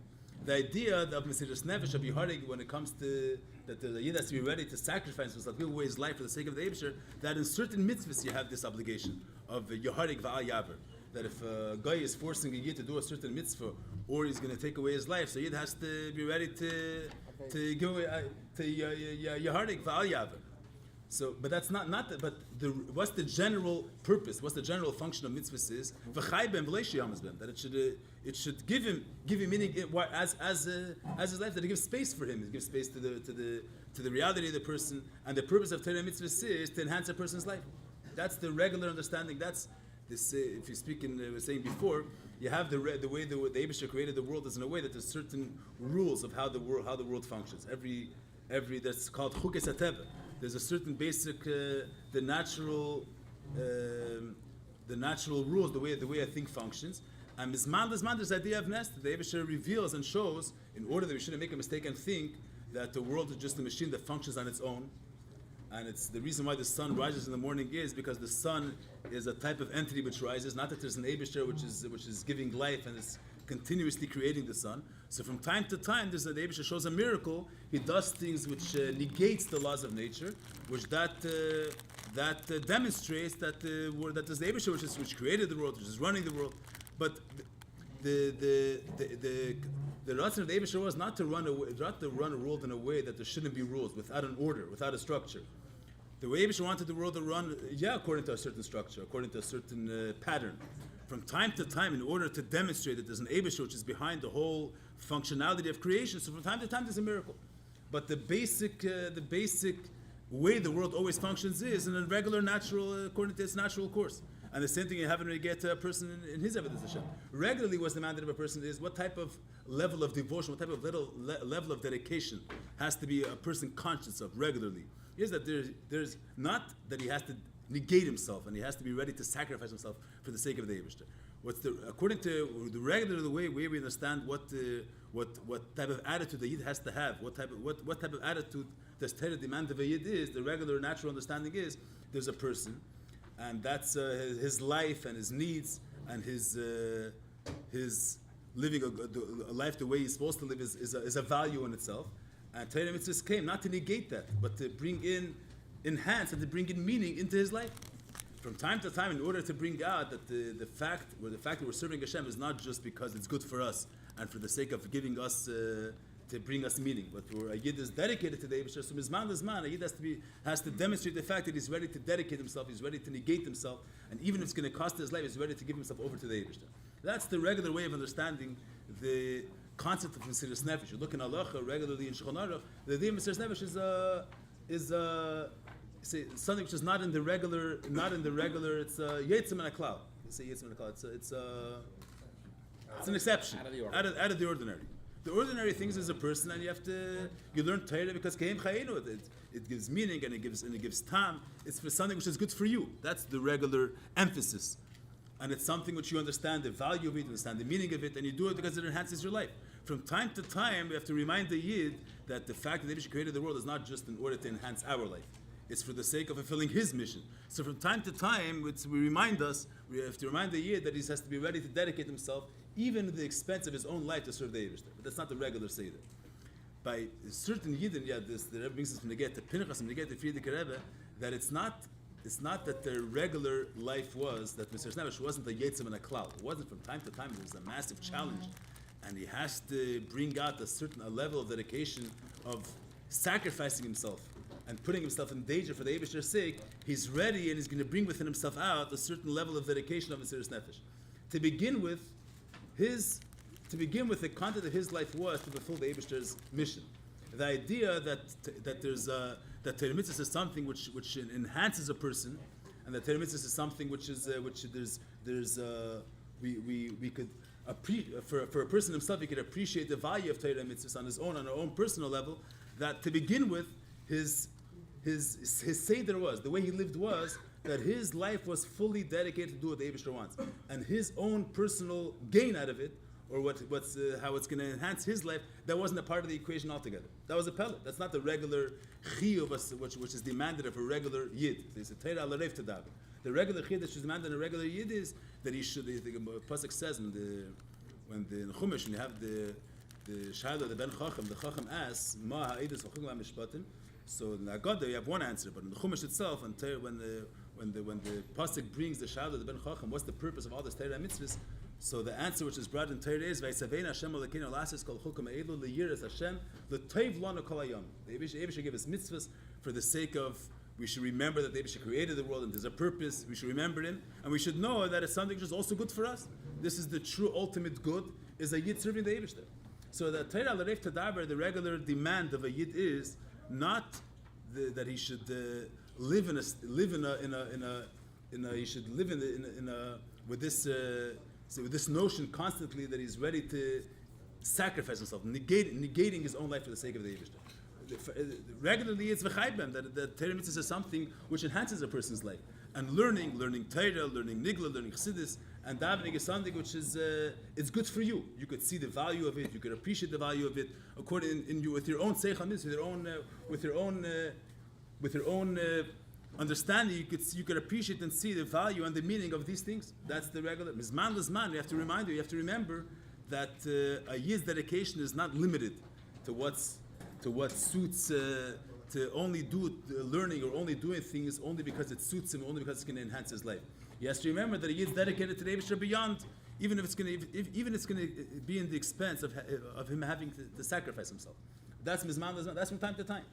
The idea of Mesiras Nefesh of Yeharig when it comes to that the Yid has to be ready to sacrifice himself, give away his life for the sake of the Eibusher, that in certain mitzvahs you have this obligation of Yeharig Va'al Yaver. That if a guy is forcing a Yid to do a certain mitzvah or he's going to take away his life, so Yid has to be ready to give away to Yeharig Va'al Yaver. So, but that's not but what's the general purpose? What's the general function of mitzvahs is that it should give him meaning as his life, that it gives space for him. It gives space to the reality of the person, and the purpose of Torah mitzvahs is to enhance a person's life. That's the regular understanding. That's this. If you speak in we were saying before, you have the way the Eibusher created the world is in a way that there's certain rules of how the world functions. Every that's called chukes hateva. There's a certain basic, the natural rules, the way a thing functions. And Mizman, there's the idea of nest. The Eibusher reveals and shows, in order that we shouldn't make a mistake and think that the world is just a machine that functions on its own. And it's the reason why the sun rises in the morning is because the sun is a type of entity which rises. Not that there's an Eibusher which is giving life and is continuously creating the sun. So from time to time, the Eibusher shows a miracle. He does things which negates the laws of nature, which demonstrates that there's the Eibusher which created the world, which is running the world. But the Ratzon of the Eibusher was not to run a world in a way that there shouldn't be rules, without an order, without a structure. The way Eibusher wanted the world to run, according to a certain structure, according to a certain pattern. From time to time, in order to demonstrate that there's an Eibusher which is behind the whole functionality of creation, so from time to time there's a miracle. But the basic way the world always functions is in a regular, natural, according to its natural course. And the same thing you have when you get a person in his evidence Hashem. Regularly, what's demanded of a person is what type of level of devotion, what type of level of dedication has to be a person conscious of regularly. Is that there's not that he has to negate himself and he has to be ready to sacrifice himself for the sake of the Eibusher. According to the way we understand what type of attitude the Yid has to have, what type of attitude does Torah demand of a Yid is, the regular natural understanding is there's a person, and that's his life and his needs and his living a life the way he's supposed to live is a value in itself. And Torah mitzvahs came not to negate that, but to enhance and to bring in meaning into his life. From time to time, in order to bring out that the fact that we're serving Hashem is not just because it's good for us and for the sake of giving us to bring us meaning, but a Yid is dedicated to the Eibusher. So Mizman, a Yid has to demonstrate the fact that he's ready to dedicate himself, he's ready to negate himself, and even if it's going to cost his life, he's ready to give himself over to the Eibusher. That's the regular way of understanding the concept of Mesiras Nefesh. You look in Halacha regularly in Shulchan Aruch, the idea of Mesiras Nefesh is something which is not in the regular. It's Yetzim and a cloud. You say Yetzim and a cloud. It's an exception, out of the ordinary. The ordinary things is a person, and you learn Torah because Keim Chayenu. It gives meaning and it gives time. It's for something which is good for you. That's the regular emphasis, and it's something which you understand the value of it, understand the meaning of it, and you do it because it enhances your life. From time to time, we have to remind the Yid that the fact that Eibusher created the world is not just in order to enhance our life. It's for the sake of fulfilling his mission. So from time to time, we have to remind the Yid that he has to be ready to dedicate himself, even at the expense of his own life, to serve the Eibusher. But that's not the regular Seder. By certain Yidden, the Rebbe brings us from the get to Pinchas and the get to Friedrich Rebbe, that it's not that their regular life was, that Mesiras Nefesh wasn't a Yetzim and a cloud. It wasn't. From time to time, there was a massive challenge. And he has to bring out a level of dedication of sacrificing himself and putting himself in danger for the Eibusher's sake. He's ready and he's going to bring within himself out a certain level of dedication of Mesiras Nefesh. To begin with, the content of his life was to fulfill the Eibusher's mission. The idea that Torah mitzvahs is something which enhances a person, and that Torah mitzvahs is something which we could for a person himself, he could appreciate the value of Torah mitzvahs on our own personal level. That to begin with, his seder was, the way he lived was, that his life was fully dedicated to do what the Eibusher wants. And his own personal gain out of it or how it's going to enhance his life, that wasn't a part of the equation altogether. That was a pellet. That's not the regular chiyuv which is demanded of a regular yid. It's a teira al reif tadaber. The regular chiyuv that is demanded of a regular yid is that he should. The pasuk says when the Chumash, when you have the Shaila, the Ben Chacham, the Chacham asks, Ma ha'idus v'chukim ha'mishpatim. So in the Agadah you have one answer, but in the Chumash itself, when the pasuk brings the Shaila, the Ben Chacham, what's the purpose of all this Torah mitzvahs? So the answer which is brought in Torah is Vaysavein Hashem Elokeinu Lasis Kol Chukim Ha'elu Liyiras Hashem L'Toiv Lanu Kol Hayom. The Eibush should give us mitzvahs for the sake of. We should remember that the Eibush created the world and there's a purpose. We should remember Him, and we should know that it's something which is also good for us. This is the true ultimate good, is a yid serving the Eibush. So the Torah L'Reif Tadaber, the regular demand of a yid is not that he should live with this notion constantly that he's ready to sacrifice himself, negating his own life for the sake of the Eibush. Regularly, it's v'chaybem that the Torah mitzvah is something which enhances a person's life, and learning Torah, learning Nigla, learning Chassidus, and davening is something which is it's good for you. You could see the value of it. You could appreciate the value of it according with your own seicham, with your own understanding. You could appreciate and see the value and the meaning of these things. That's the regular mizman l'zman. You have to remember that a yid's dedication is not limited to what suits. To only do learning or only doing things only because it suits him, only because it's going to enhance his life. He has to remember that he is dedicated to the Eibush beyond, even if it's going to be in the expense of him having to sacrifice himself. That's mizman. That's from time to time.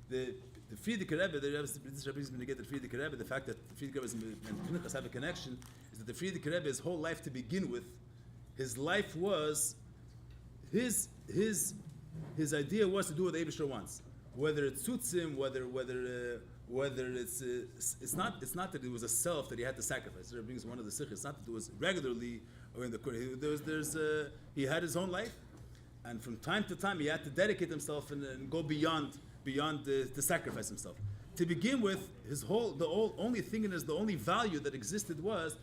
The Frierdiker Rebbe, this Rabbi is going to get the Frierdiker Rebbe. The fact that the Frierdiker Rebbe and Pinchas have a connection is that the Frierdiker Rebbe, his whole life to begin with, his life was his idea was to do what the Eibush wants. Whether it suits him, whether it's not that it was a self that he had to sacrifice. It brings one of the sikhs. It's not that it was regularly or in the he had his own life, and from time to time he had to dedicate himself and go beyond to sacrifice himself. To begin with, the only thing in the only value that existed was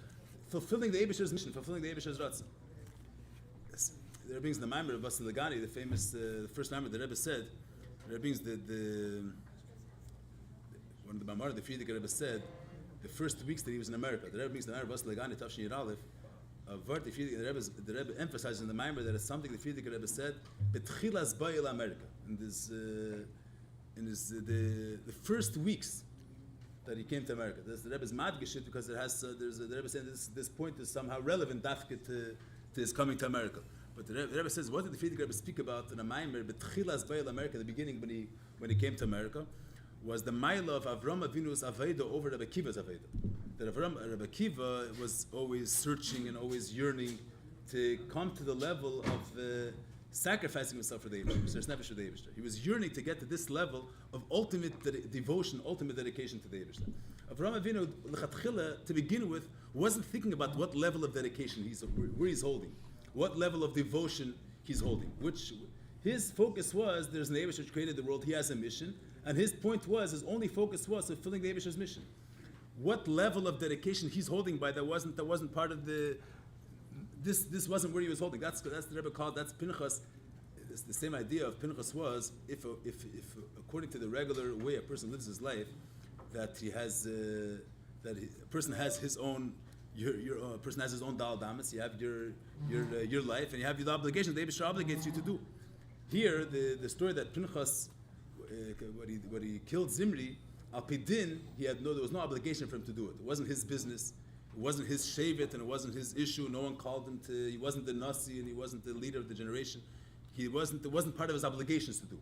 fulfilling the Eibusher's mission, fulfilling the Eibusher's ratzon. There brings the Maimer of Basilagani, the famous the first Maimer the Rebbe said. There brings one of the Mamar, the Frierdiker Rebbe said, the first weeks that he was in America. The Rebbe brings the Maimer of Basilagani, Tafshin Yir Aleph. The Rebbe emphasizes in the Maimer that it's something the Frierdiker Rebbe said, "Betchilas ba'il America." In the first weeks that he came to America. The Rebbe's madgeshit because it has the Rebbe saying this point is somehow relevant dafke to his coming to America. But the Rebbe says, what did the Frierdiker Rebbe speak about in a Maimer Betchilas ba'il America? In the beginning, when he came to America, was the mile of Avram Avinu's Aveda over Rabbi Akiva's Aveda. That Rabbi Akiva was always searching and always yearning to come to the level of sacrificing himself for the Eibush. He was yearning to get to this level of ultimate devotion, ultimate dedication to the Eibush. Avram Avinu, l'chatchila, to begin with, wasn't thinking about what level of dedication where he's holding, what level of devotion he's holding. Which his focus was, there's an Eibush which created the world. He has a mission, and his only focus was fulfilling the Eibush's mission. What level of dedication he's holding by that wasn't part of the. This wasn't where he was holding. That's the Rebbe called. That's Pinchas. It's the same idea of Pinchas was if according to the regular way a person lives his life, that he has a person has his own. A person has his own dal damas. You have your life, and you have the obligation the Eibush obligates you to do. Here, the story that Pinchas, what he killed Zimri, al pidin, there was no obligation for him to do it. It wasn't his business. It wasn't his shevet, and it wasn't his issue. No one called him to. He wasn't the nasi, and he wasn't the leader of the generation. It wasn't part of his obligations to do.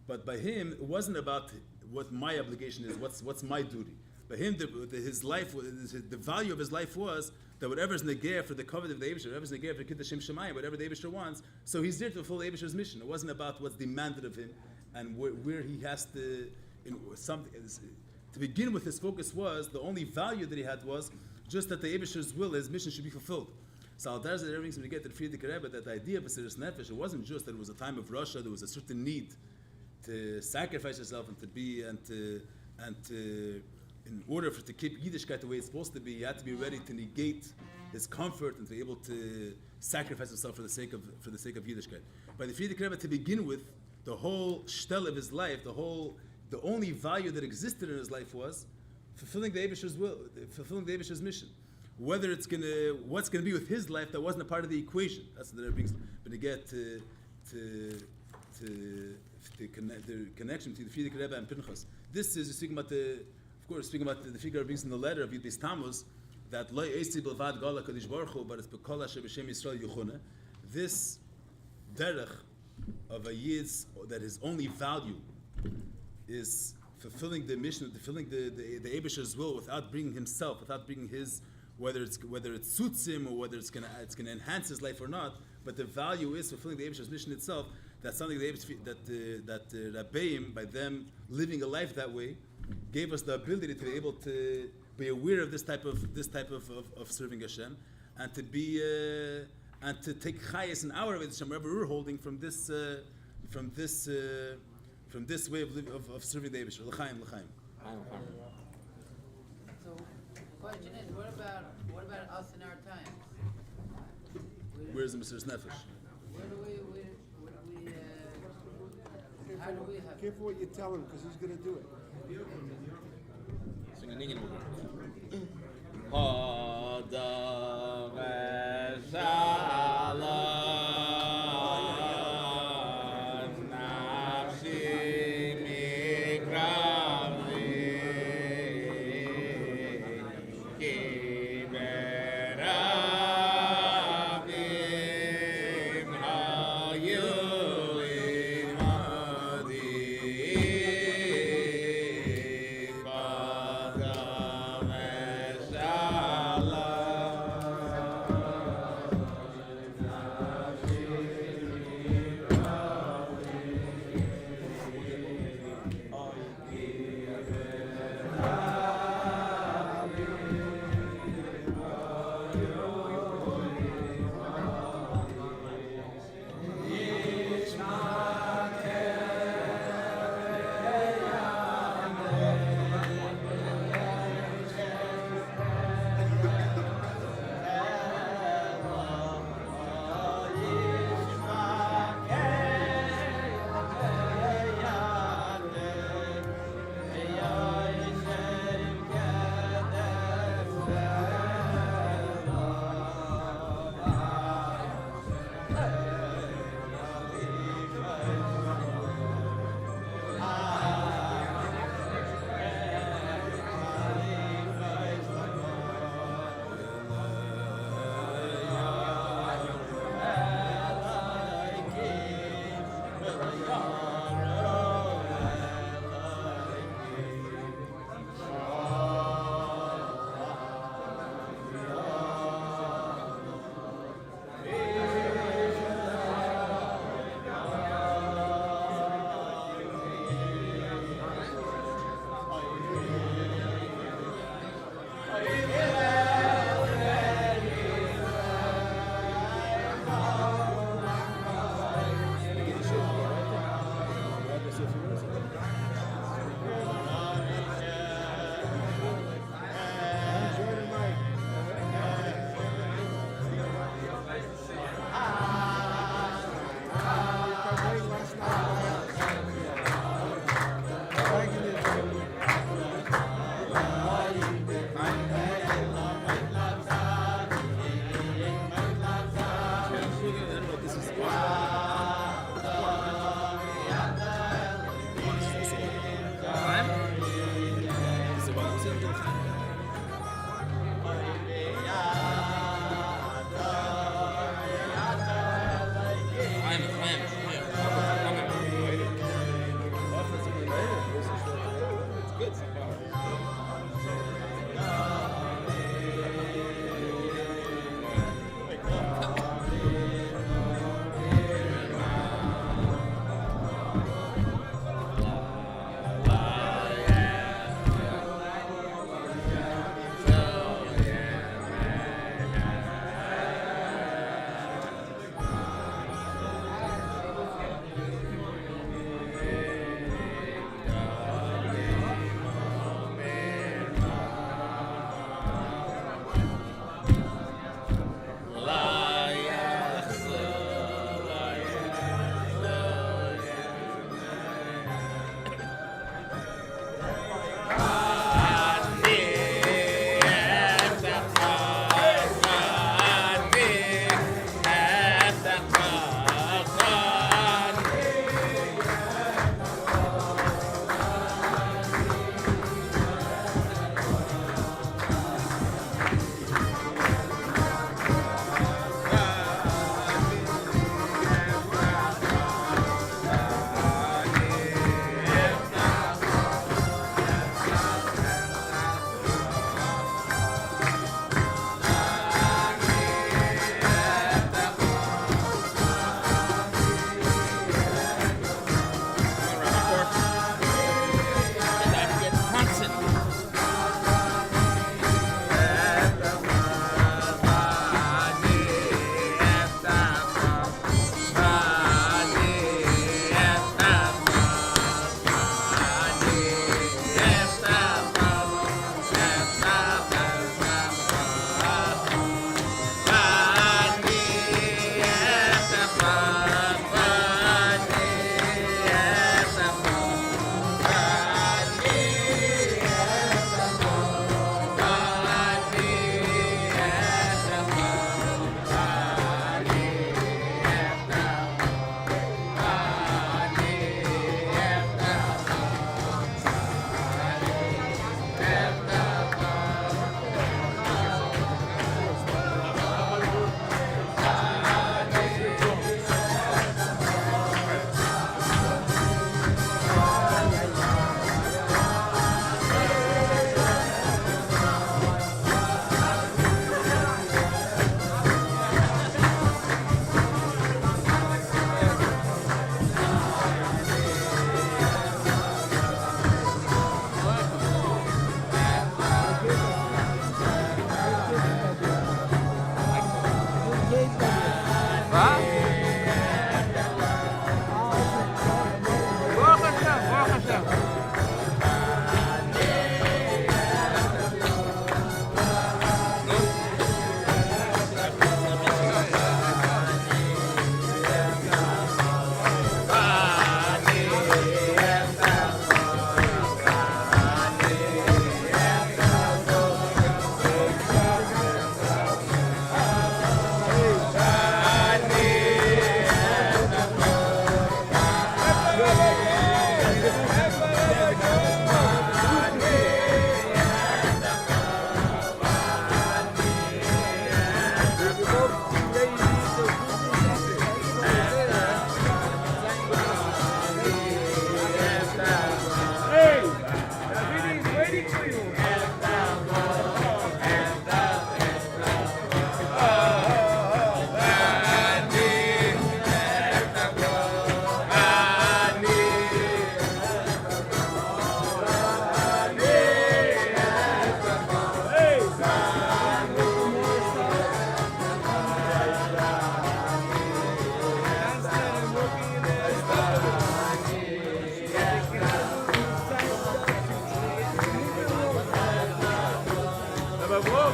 But by him, it wasn't about what my obligation is. What's my duty? By him, his life, the value of his life was that whatever is negeh for the covet of the Eibush, whatever is negeh for Kiddush Shemayim, whatever the Eibush wants. So he's there to fulfill the Eibusher's mission. It wasn't about what's demanded of him and where he has to. To begin with, his focus was the only value that he had was just that the Eibusher's will, his mission should be fulfilled. So Al Darza everything's going to get to the Frierdiker Rebbe that the idea of a Mesiras Nefesh, it wasn't just that it was a time of Russia, there was a certain need to sacrifice yourself and to be and to in order for to keep Yiddishkeit the way it's supposed to be, you have to be ready to negate his comfort and to be able to sacrifice himself for the sake of Yiddishkeit. By the Friedrich Rebbe, to begin with, the whole shtel of his life, the only value that existed in his life was fulfilling the Eibusher's will, fulfilling the Eibusher's mission. Whether what's gonna be with his life, that wasn't a part of the equation. That's what it brings. But to get to connect the connection between the Friedrich Rebbe and Pinchas. This is speaking about the figure brings in the letter of Beis Tammuz that lo eisi belvad gala kadosh baruch hu, but it's bekol asher b'shem Yisrael yuchuna. This derech of a yid's that his only value is fulfilling the mission, fulfilling the Eibusher's will without bringing himself, without bringing his, whether it suits him or whether it's gonna enhance his life or not. But the value is fulfilling the Eibusher's mission itself. That's something that Rabbeim, by them living a life that way, gave us the ability to be able to be aware of this type of serving Hashem, and to be and to take chayes in our way, wherever we're holding from this way of serving the Eibusher. L'chaim, l'chaim. So, the question is, what about us in our times? Where's the Mesiras Nefesh? How do we have? Careful what you tell him, because he's going to do it. Sing a nigga Hodam Shalom Nafshi Mikrami Kiberabim Hayulim Adi Hodam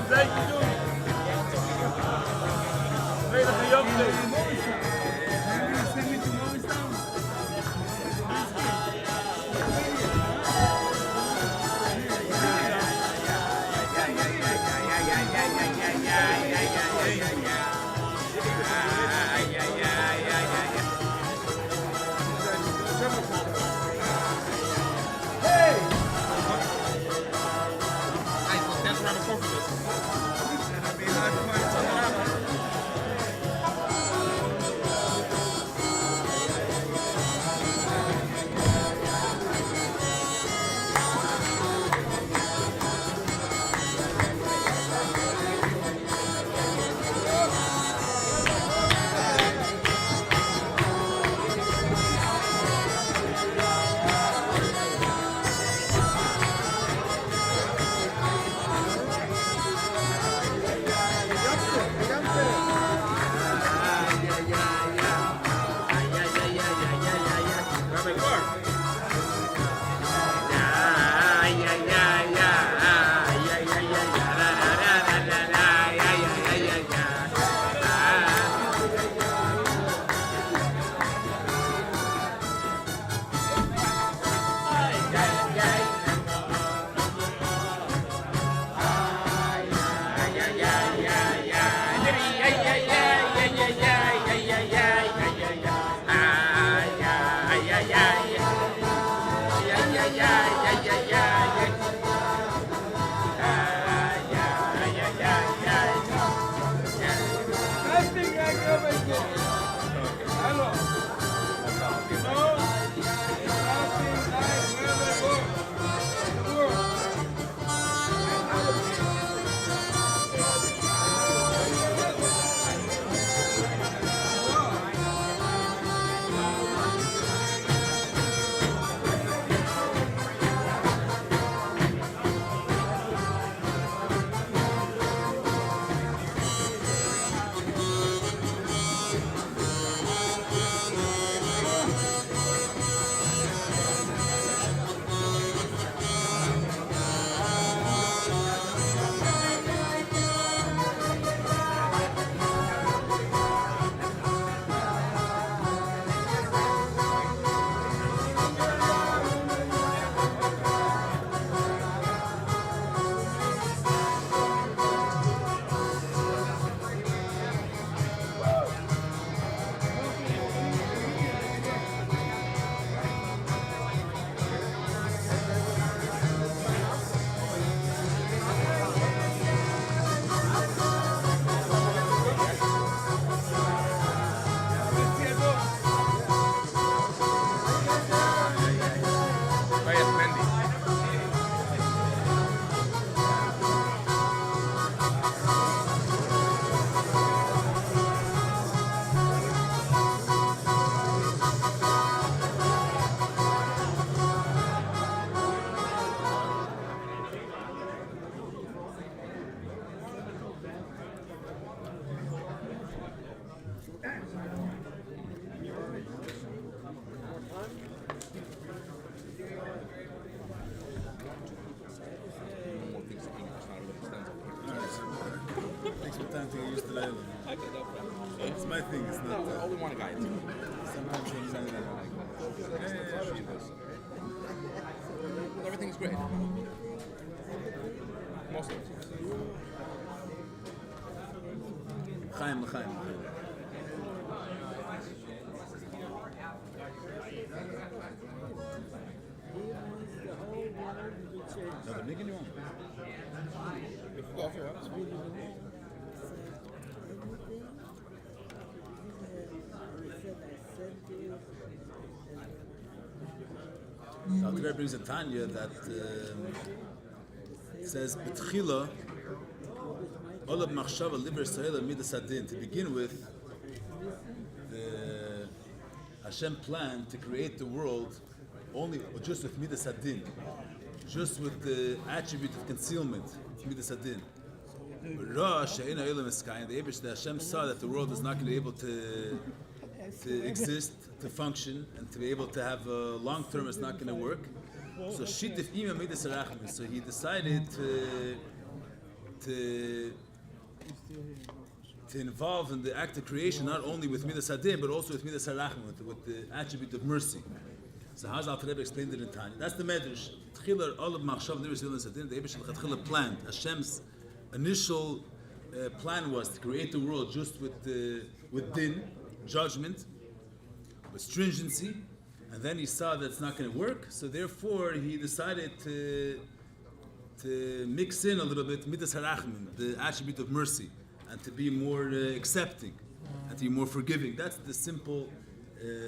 Nice, let's dance around the corner for this. Rabbi, work. Takes me time to get used to the island. It's my thing, it's not. Only one guy. Sometimes Everything's great. Most of it. Chaim. No, the nigga you want. Go off your house. Now, the Rebbe brings a Tanya that says, "B'tchila, olav machshava liber Israel midas adin." To begin with, the Hashem planned to create the world only just with midas adin, just with the attribute of concealment, midas adin. Ra she'ena elam eskayin. The Eibush, that Hashem saw that the world is not going to be able to exist, to function, and to be able to have a long term. It's not going to work. So shittif ima midas arachmis. So he decided to involve in the act of creation not only with Midas Hadin but also with Midas Harachim, with the attribute of mercy. So how's Alter Rebbe explained it in Tanya? That's the Medrash. Tchila all of Machshav Nivus Midas Hadin. The Eibush Lechatchila planned. Hashem's initial plan was to create the world just with din, judgment, with stringency, and then he saw that it's not going to work. So therefore, he decided to mix in a little bit Midas Harachim, the attribute of mercy, and to be more accepting, and to be more forgiving. That's the simple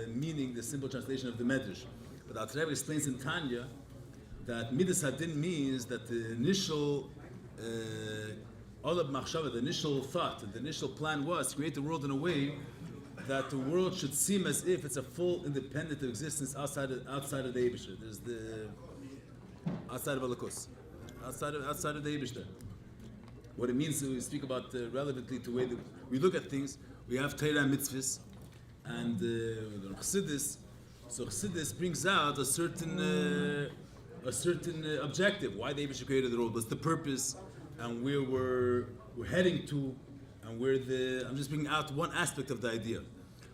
meaning, the simple translation of the Medrash. But Alter Rebbe explains in Tanya that Midas Hadin means that the initial Olab Machshava, the initial thought, the initial plan was to create the world in a way that the world should seem as if it's a full independent existence outside of the Eibusher. There's the outside of Alakus, outside of the Eibusher. What it means to speak about relevantly to the way that we look at things. We have Torah and mitzvahs, and Chassidus. So Chassidus brings out a certain objective. Why the Eibusher created the world? What's the purpose, and where we're heading to, and where I'm just bringing out one aspect of the idea.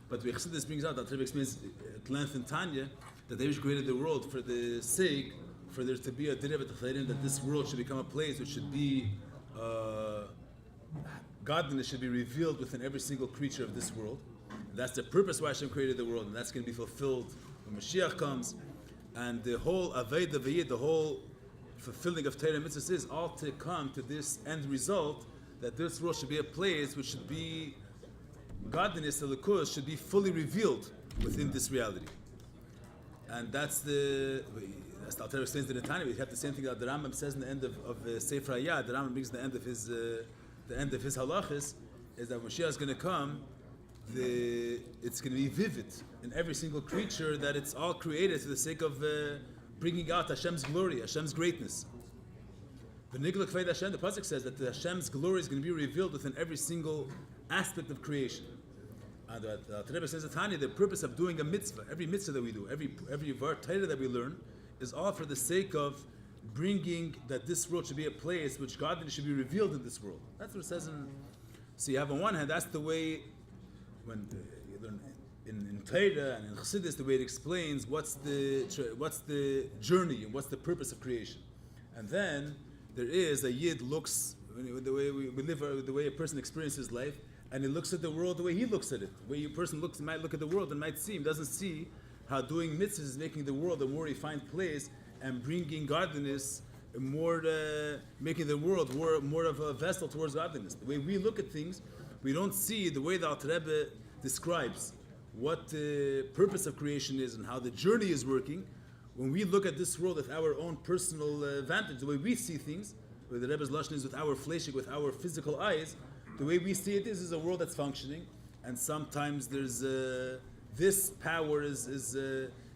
But the Chassidus brings out, that Rebbe explains at length in Tanya, that the Eibusher created the world for the sake, for there to be a derivative that this world should become a place which should be godliness should be revealed within every single creature of this world. That's the purpose why Hashem created the world, and that's going to be fulfilled when Mashiach comes. And the whole Aved Avayid, the whole fulfilling of Torah and Mitzvahs is all to come to this end result, that this world should be a place which should be godliness, the Likus, should be fully revealed within this reality. And that's the Alter Rebbe explains in the Tanya. We have the same thing that the Rambam says in the end of Sefer Hayah. The Rambam brings the end of his halachas is that when Mashiach is going to come, it's going to be vivid in every single creature, that it's all created for the sake of bringing out Hashem's glory, Hashem's greatness. The pasuk says that the Hashem's glory is going to be revealed within every single aspect of creation. And the Rebbe says, Tanya, the purpose of doing a mitzvah, every mitzvah that we do, every Torah that we learn, is all for the sake of bringing that this world should be a place which godliness should be revealed in this world. That's what it says in. So you have on one hand, that's the way when you learn in Torah and in Chassidus, the way it explains what's the journey and what's the purpose of creation. And then there is a Yid looks the way we live, the way a person experiences life, and he looks at the world the way he looks at it. The way a person might look at the world and might doesn't see how doing mitzvahs is making the world a more refined place and bringing godliness more, making the world more of a vessel towards godliness. The way we look at things, we don't see the way the Alter Rebbe describes what the purpose of creation is and how the journey is working. When we look at this world with our own personal vantage, the way we see things, where the Rebbe's lashon is with our fleshik, with our physical eyes, the way we see it is a world that's functioning, and sometimes there's this power is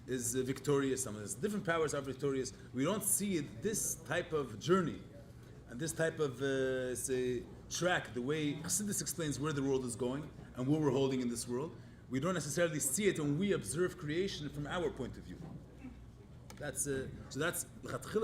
victorious. Sometimes different powers are victorious. We don't see this type of journey and this type of track. The way Chassidus explains where the world is going and where we're holding in this world, we don't necessarily see it when we observe creation from our point of view. That's Hakhel.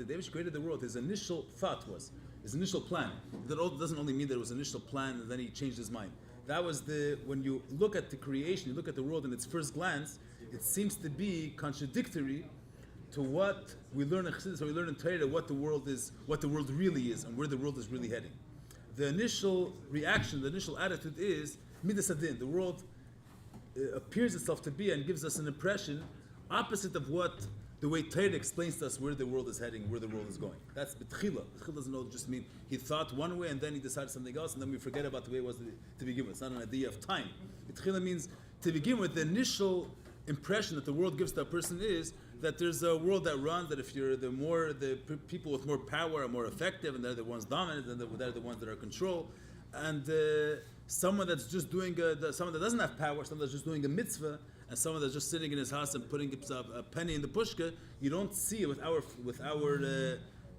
David created the world. His initial thought was, his initial plan. That doesn't only mean that it was an initial plan and then he changed his mind. That was when you look at the creation, you look at the world in its first glance, it seems to be contradictory to what we learn in Chassidus, what we learn in Torah, what the world really is, and where the world is really heading. The initial reaction, the initial attitude is Midas Hadin. The world appears itself to be and gives us an impression opposite of what the way Torah explains to us where the world is heading, where the world is going. That's B'tchila. B'tchila doesn't just mean he thought one way and then he decided something else and then we forget about the way it was to begin with. It's not an idea of time. B'tchila means to begin with, the initial impression that the world gives to a person is that there's a world that runs, that if you're the people with more power are more effective and they're the ones dominant and they're the ones that are in control. And someone that's just doing, someone that doesn't have power, someone that's just doing a mitzvah, and someone that's just sitting in his house and putting a penny in the pushka, you don't see it with our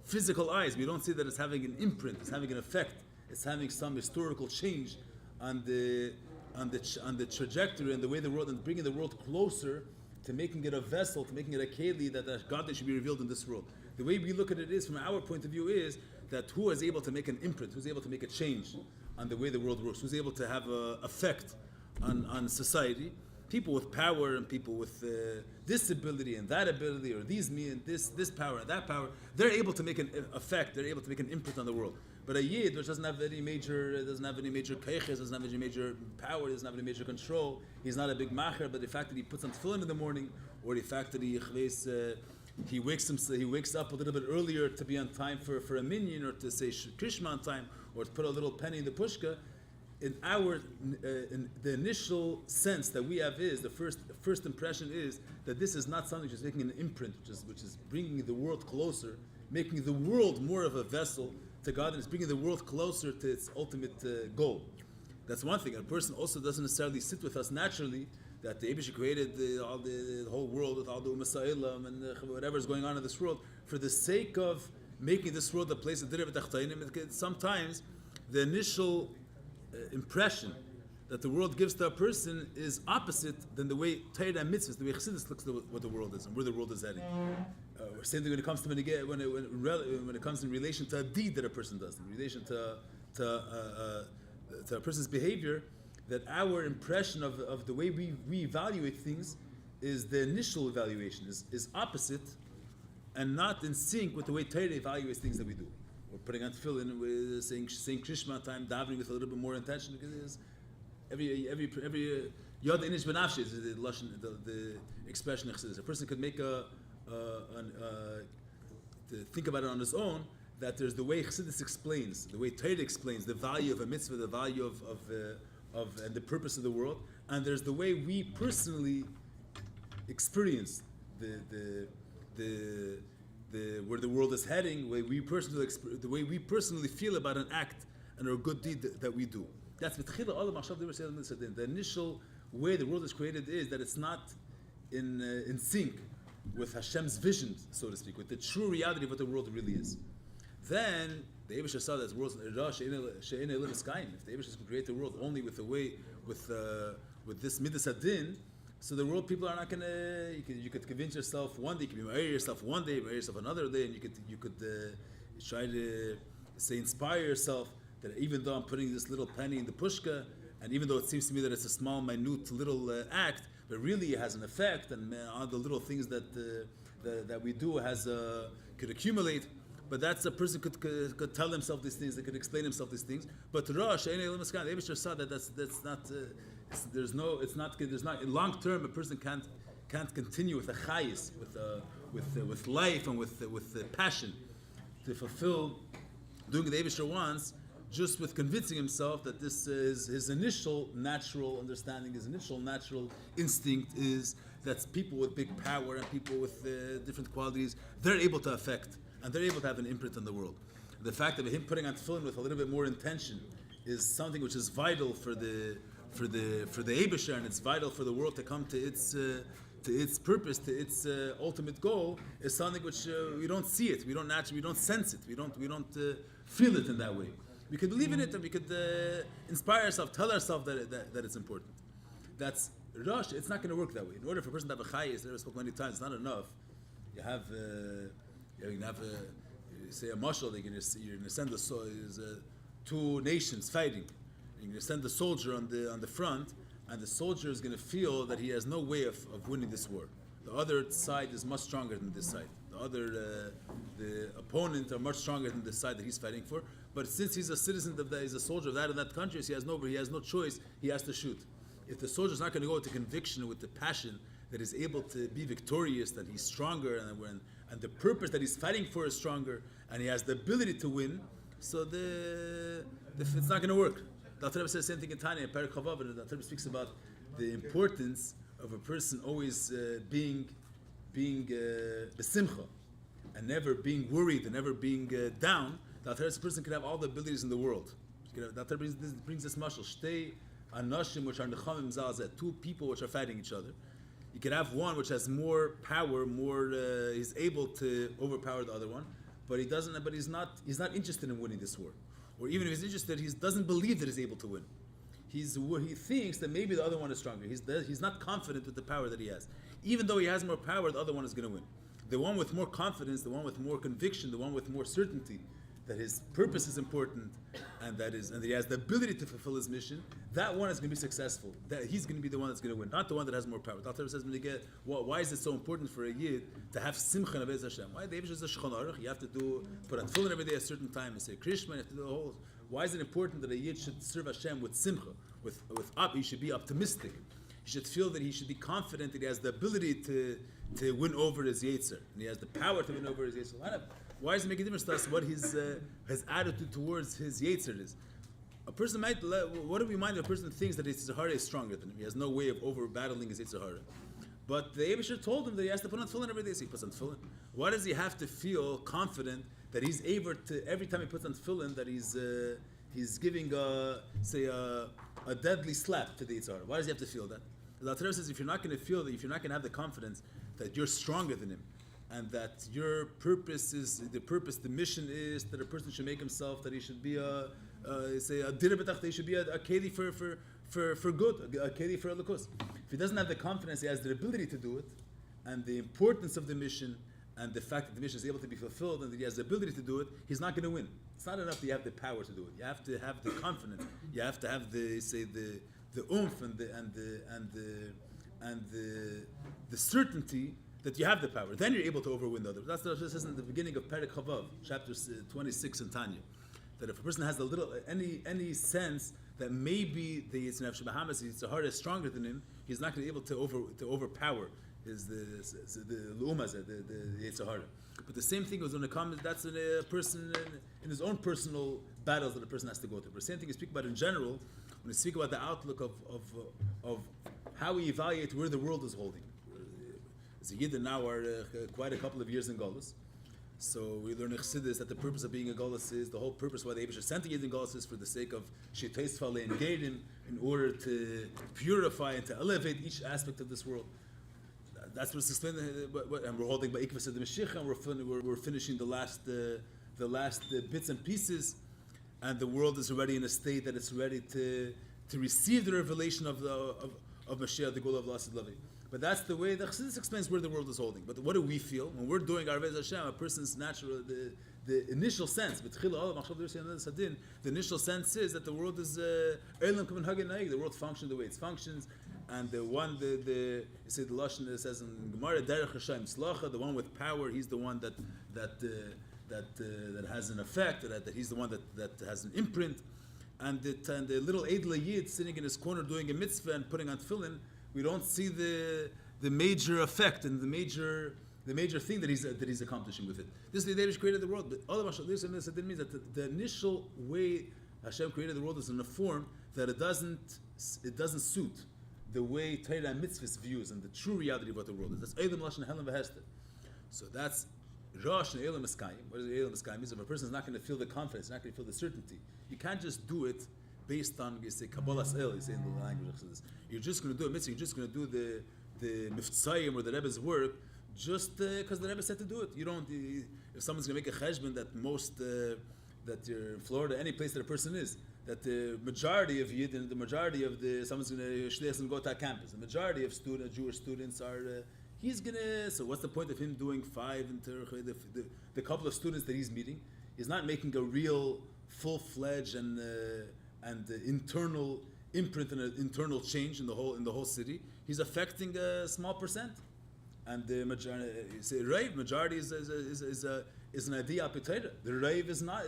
physical eyes. We don't see that it's having an imprint, it's having an effect, it's having some historical change on the trajectory and the way the world, and bringing the world closer to making it a vessel, to making it a keli that God should be revealed in this world. The way we look at it is, from our point of view, is that who is able to make an imprint, who's able to make a change on the way the world works, who's able to have an effect on society. People with power and people with this ability and that ability, or these me and this power and that power, they're able to make an effect. They're able to make an imprint on the world. But a yid, which doesn't have any major keiches, doesn't have any major power, doesn't have any major control. He's not a big macher, but the fact that he puts on tefillin in the morning, or the fact that he wakes up a little bit earlier to be on time for a minyan, or to say krishma on time, or to put a little penny in the pushka. In the initial sense that we have is the first impression is that this is not something which is making an imprint, which is bringing the world closer, making the world more of a vessel to God, and it's bringing the world closer to its ultimate goal. That's one thing. A person also doesn't necessarily sit with us naturally. That the Eibush created the whole world with all the Umasailam and whatever is going on in this world for the sake of making this world a place of Direh V'Tachtainim. Sometimes the initial impression that the world gives to a person is opposite than the way Torah and Mitzvahs, the way Chassidus looks at what the world is and where the world is heading. Same thing when it comes to when it comes in relation to a deed that a person does, in relation to a person's behavior, that our impression of the way we evaluate things is the initial evaluation is opposite and not in sync with the way Torah evaluates things that we do. We're putting on tefillin, we're saying Krishma time, davening with a little bit more intention, because every yod inish benafshi is the expression of Chassidus. A person could make to think about it on his own, that there's the way Chassidus explains, the way Torah explains the value of a mitzvah, the value of and the purpose of the world, and there's the way we personally experience the where the world is heading, the way we personally feel about an act and a good deed that we do. That's the initial way the world is created is that it's not in sync with Hashem's vision, so to speak, with the true reality of what the world really is. Then the Eibush saw that the world if the Eibush can create the world only with the way with this midas adin, so the world people are not gonna. You could convince yourself one day, you could marry yourself one day, marry yourself another day, and you could try to say inspire yourself that even though I'm putting this little penny in the pushka, and even though it seems to me that it's a small, minute, little act, but really it has an effect, and all the little things that we do could accumulate. But that's a person could tell himself these things, they could explain himself these things. But Rosh, the Eibush saw that that's not. There's not in long term. A person can't continue with a chayis, with life and with passion to fulfill doing the Eibush wants, just with convincing himself that this is his initial natural understanding, his initial natural instinct is that people with big power and people with different qualities, they're able to affect and they're able to have an imprint on the world. The fact of him putting on tefillin with a little bit more intention is something which is vital for the Eibusher, and it's vital for the world to come to its purpose, to its ultimate goal, is something which we don't see it, we don't sense it, we don't feel it in that way. We could believe in it, and we could inspire ourselves, tell ourselves that it's important. That's Rosh. It's not going to work that way. In order for a person to have a chayis, I've spoken many times, it's not enough. You have say a mashal. You're going to send two nations fighting. You're going to send the soldier on the front, and the soldier is going to feel that he has no way of winning this war. The other side is much stronger than this side. The opponent are much stronger than the side that he's fighting for. But since he's a citizen he's a soldier of that country, so he has no choice. He has to shoot. If the soldier's not going to go with the conviction, with the passion that he's able to be victorious, that he's stronger, and the purpose that he's fighting for is stronger, and he has the ability to win, so it's not going to work. The Rebbe says the same thing in Tanya, Perek Chavav, and the Rebbe speaks about the importance of a person always being besimcha, and never being worried, and never being down. That a person can have all the abilities in the world. That brings this mashal. Shtei anashim which are nechamim zalzeh, two people which are fighting each other. You can have one which has more power, he's able to overpower the other one, but he doesn't. But he's not interested in winning this war. Or even if he's interested, he doesn't believe that he's able to win. He thinks that maybe the other one is stronger. He's not confident with the power that he has. Even though he has more power, the other one is going to win. The one with more confidence, the one with more conviction, the one with more certainty that his purpose is important, and that he has the ability to fulfill his mission, that one is going to be successful. That he's going to be the one that's going to win, not the one that has more power. The Alter Rebbe says, why is it so important for a yid to have simcha in Beis Hashem? Why? The Eibush is a shchon aruch. You have to put on tefillin every day at a certain time and say Krishma. You have to do the whole. Why is it important that a yid should serve Hashem with simcha, with up? He should be optimistic. He should feel that he should be confident that he has the ability to win over his yetzer, and he has the power to win over his yetzer. Why does it make a difference to us what his attitude towards his yetzer is? A person might. What do we mind if a person thinks that his Yitzhahara is stronger than him? He has no way of over battling his Yitzhahara. But the Eibusher told him that he has to put on tefillin every day, so he puts on tefillin. Why does he have to feel confident that he's able to, every time he puts on tefillin, that he's giving a deadly slap to the Yitzhahara? Why does he have to feel that? The Alter Rebbe says, if you're not going to feel that, if you're not going to have the confidence that you're stronger than him, and that your purpose is the mission is that a person should make himself, that he should be he should be a keli for good, a keli for elikus. If he doesn't have the confidence, he has the ability to do it, and the importance of the mission, and the fact that the mission is able to be fulfilled, and that he has the ability to do it, he's not going to win. It's not enough that you have the power to do it. You have to have the confidence. You have to have the oomph and the certainty that you have the power. Then you're able to overwin the other. That's what it says in the beginning of Perek Chavav, chapter 26 in Tanya. That if a person has any sense that maybe the Yitzhak Bahamas Yitzhahara is stronger than him, he's not going to be able to overpower the Lu'umazah, the Yitzhahara. But the same thing is when it comes, that's in a person in his own personal battles that a person has to go through. But the same thing you speak about in general, when you speak about the outlook of how we evaluate where the world is holding. As a Yid now are quite a couple of years in Golus. So we learn in Chassidus that the purpose of being a Golus is, the whole purpose why the Eibush sent the Yid in Golus is for the sake of Shetais Fale and Gedim, in order to purify and to elevate each aspect of this world. That's what's explained, and we're holding by Ikvas of the Mashiach, and we're finishing the last bits and pieces, and the world is already in a state that it's ready to receive the revelation of Mashiach, the Gula of Lasid Lavi. But that's the way the Chassidus explains where the world is holding. But what do we feel when we're doing our Beis Hashem? A person's natural, the initial sense, the initial sense is that the world is the world functions the way it functions, and the Lashon says in Gemara, Derech Hashem Slacha, the one with power, he's the one that has an effect, that he's the one that has an imprint, and the little Eidla Yid sitting in his corner doing a mitzvah and putting on tefillin, we don't see the major effect and the major thing that he's accomplishing with it. This is the day Hashem created the world. But all of Hashem means that the initial way Hashem created the world is in a form that it doesn't suit the way Torah and Mitzvahs views and the true reality of what the world is. That's Eilam Lashon Helen V'Hester. So that's Rosh and Eilam Eskayim. What is Eilam Eskayim? Means if a person is not going to feel the confidence, not going to feel the certainty, you can't just do it based on, you say, Kabbalas El, you say in the language of this. You're just going to do a mitzvah, you're just going to do the Miftzayim or the Rebbe's work just because the Rebbe said to do it. You don't, if someone's going to make a cheshbon that that you're in Florida, any place that a person is, that the majority of Yid and the majority of someone's going to go to a campus. The majority of Jewish students are, he's going to, so what's the point of him doing 5 in the couple of students that he's meeting? He's not making a real full-fledged and internal imprint and an internal change in the whole city. He's affecting a small percent, and the majority is an idea apetita. The rave is not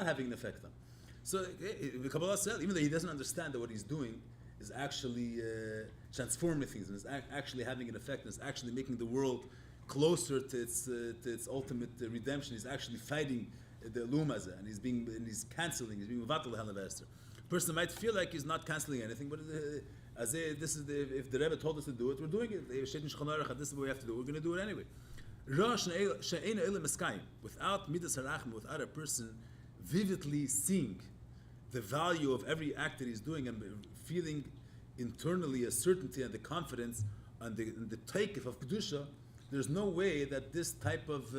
having an effect on. So the Kabbalah said, even though he doesn't understand that what he's doing is actually transforming things and is actually having an effect and is actually making the world closer to its ultimate redemption. He's actually fighting the Lumazah, and he's being Mevatel the Halav Esther. A person might feel like he's not canceling anything, but if the Rebbe told us to do it, we're doing it. This is what we have to do. We're going to do it anyway. Without Midas Harachim, without a person vividly seeing the value of every act that he's doing and feeling internally a certainty and the confidence and the takeif of Kedusha, there's no way that this type of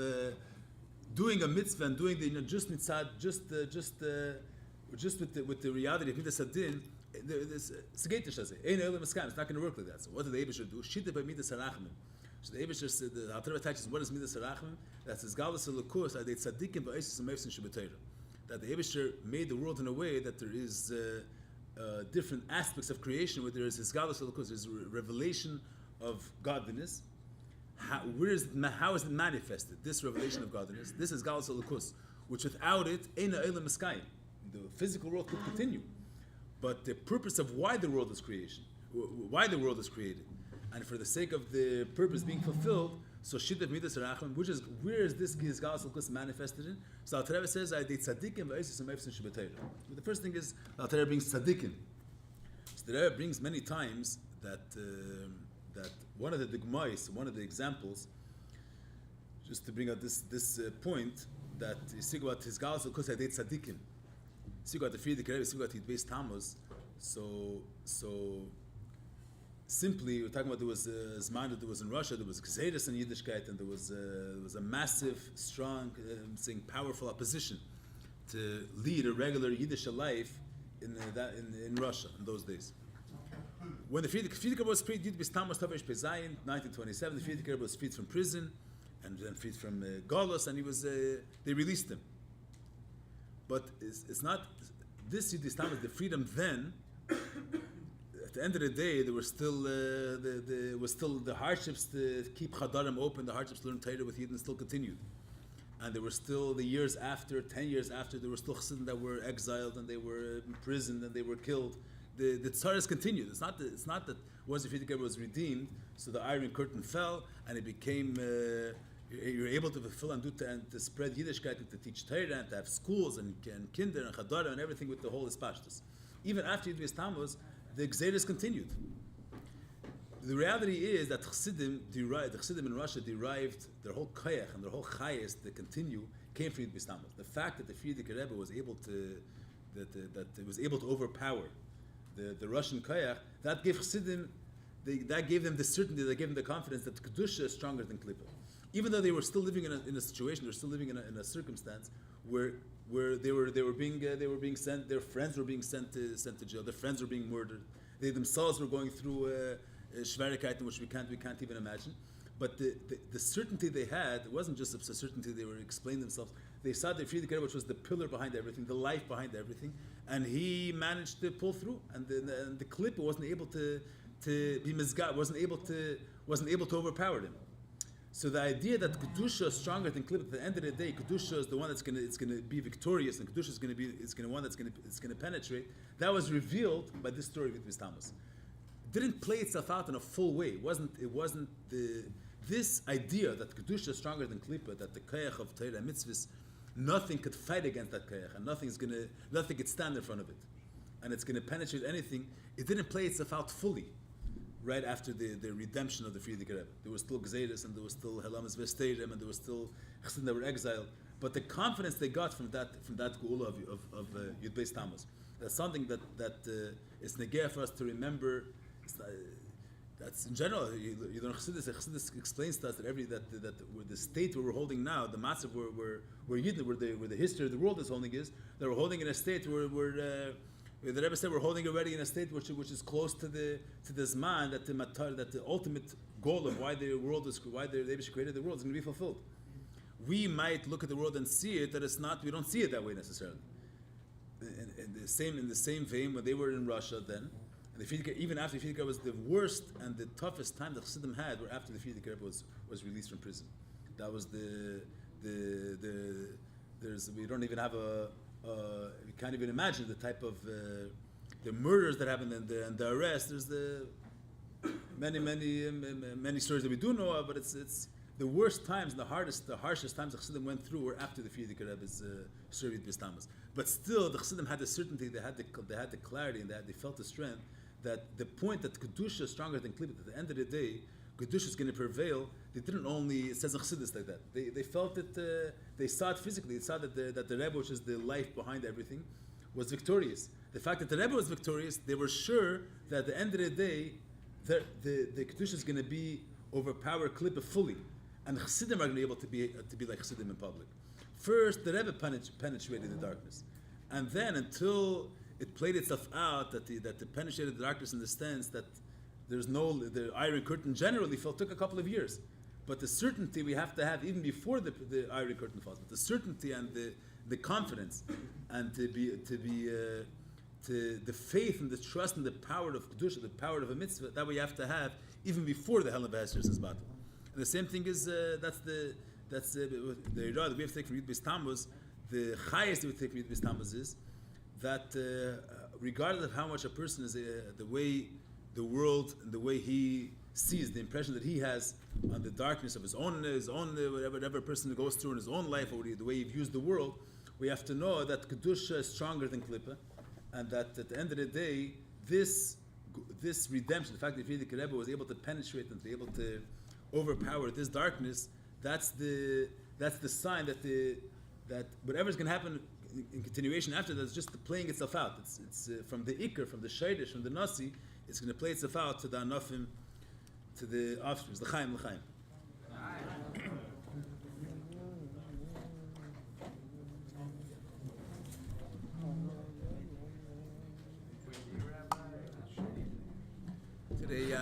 doing a mitzvah and doing the just mitzvah, just with the reality of Midas Hadin, it's not going to work like that. So what did the Eibush do? Shita by Midas Harachim. So the Eibusher said, the Alter Rebbe attaches what is Midas Harachmim? That's his Galus Elokus, Adei Tzadikim Ba'esis and Meifsin Shabbatayra. That the Eibusher made the world in a way that there is different aspects of creation where there is his Galus Elokus, there's a revelation of godliness. How is it manifested? This revelation of godliness. This is Galus Elokus, which without it, Eina Eila Meskayim. The physical world could continue. But the purpose of why the world is created, and for the sake of the purpose being fulfilled, so Shiddav Midas Harachmim, which is where is this Galus Elokus manifested in? So Alter Rebbe says, "Adei tzadikim v'eisus u'meifsin shebetayra." The first thing is Alter Rebbe brings tzadikim. So the Rebbe brings many times that one of the dogmais, one of the examples, just to bring out this point, that you speak about his Galus Elokus Adei tzadikim. You got the Friedrich Rebbe, you got the Beis Tammuz. So simply, we're talking about there was a Zman that there was in Russia, there was Gzeres in Yiddishkeit, and there was a massive, strong, powerful opposition to lead a regular Yiddish life in Russia in those days. When the Friedrich Rebbe was freed, Beis Tammuz Tavesh Pezayin, 1927, the Friedrich Rebbe was freed from prison and then freed from Golos, and they released him. But it's not this Yiddish Tammuz, the freedom then. At the end of the day, there were still the hardships to keep Chadarim open, the hardships to learn Torah with Yidden still continued, and there were still the years after, 10 years after, there were still Chassidim that were exiled and they were imprisoned and they were killed. The tzaras continued. It's not that once the Friedrich Rebbe was redeemed, so the Iron Curtain fell and it became. You were able to fulfill and to spread Yiddishkeit and to teach Torah and to have schools and kinder and chadarim and everything with the whole Ispashtus. Even after Beis Tammuz, the Gzeres continued. The reality is that the Chassidim in Russia derived their whole koyach and their whole chayes that continue came from Beis Tammuz. The fact that the Friedrich Rebbe was able to overpower the Russian koyach, that gave Chassidim, that gave them the certainty, that gave them the confidence that Kedusha is stronger than Klippa. Even though they were still living in a situation, they were still living in a circumstance where they were being sent, their friends were being sent to jail, their friends were being murdered, they themselves were going through Schwierigkeiten which we can't even imagine. But the certainty they had, it wasn't just a certainty they were explaining themselves. They saw the Friedrich Rebbe, which was the pillar behind everything, the life behind everything, and he managed to pull through. And the Klippa wasn't able to be mizgah, wasn't able to overpower him. So the idea that Kedusha is stronger than Klippa, at the end of the day, Kedusha is the one that's going to be victorious, and Kedusha is going to penetrate. That was revealed by this story with Beis Tammuz. It didn't play itself out in a full way. It wasn't this idea that Kedusha is stronger than Klippa, that the koyach of Torah and mitzvahs, nothing could fight against that koyach, and nothing could stand in front of it, and it's going to penetrate anything. It didn't play itself out fully. Right after the redemption of the Friedrich Rebbe, there was still Gzeres and there was still Helamas Vesteirim and there was still Chassidim that were exiled. But the confidence they got from that Geula of Yud Beis Tammuz, that's something that is negeh for us to remember. That's in general. You know, Chassidus explains to us that the state where we're holding now, the massive where Yidden, where the history of the world is holding is, that we're holding in a state where the Rebbe said we're holding already in a state which is close to the Zman, that the ultimate goal of why the Rebbe created the world is going to be fulfilled. We might look at the world and see it, that it's not. We don't see it that way necessarily. In the same vein, when they were in Russia then, and even after the Friedrich Rebbe was the worst and the toughest time that Chassidim had, were after the Friedrich Rebbe was released from prison. That was we don't even have we can't even imagine the type of the murders that happened and the arrest. There's the many stories that we do know of, but it's the worst times, the harshest times the Chassidim went through were after the Friedrich Rebbe's story with Beis Tammuz. But still, the Chassidim had the certainty, they had the clarity, and they felt the strength that the point that Kedusha is stronger than Klippa. At the end of the day, Kedusha is going to prevail. They didn't only, it says in Chassidus like that. They felt it, they saw it physically. They saw that the Rebbe, which is the life behind everything, was victorious. The fact that the Rebbe was victorious, they were sure that at the end of the day, the Kedusha is going to be overpower Klippa fully. And Chassidim are going to be able to be like Chassidim in public. First, the Rebbe penetrated the darkness. And then, until it played itself out, that penetrated the darkness in the sense that the Iron Curtain generally took a couple of years. But the certainty we have to have even before the Iron Curtain falls, but the certainty and the confidence and to the faith and the trust and the power of Kedusha, the power of a mitzvah, that we have to have even before the Hell of Esther is battle. And the same thing is, that's the Irad that we have to take from Beis Tammuz. The highest that we take from Beis Tammuz is that regardless of how much a person is, the way the world and the way he sees, the impression that he has on the darkness of his own whatever a person goes through in his own life, or the way he views the world, we have to know that Kedusha is stronger than Klippa, and that at the end of the day, this redemption, the fact that Friedrich Rebbe was able to penetrate and to be able to overpower this darkness, that's the sign that whatever's going to happen in continuation after that is just playing itself out. It's from the Iker, from the Shaidish, from the Nasi, it's going to play itself out to the Anafim, to the offspring, the Chaim. Today,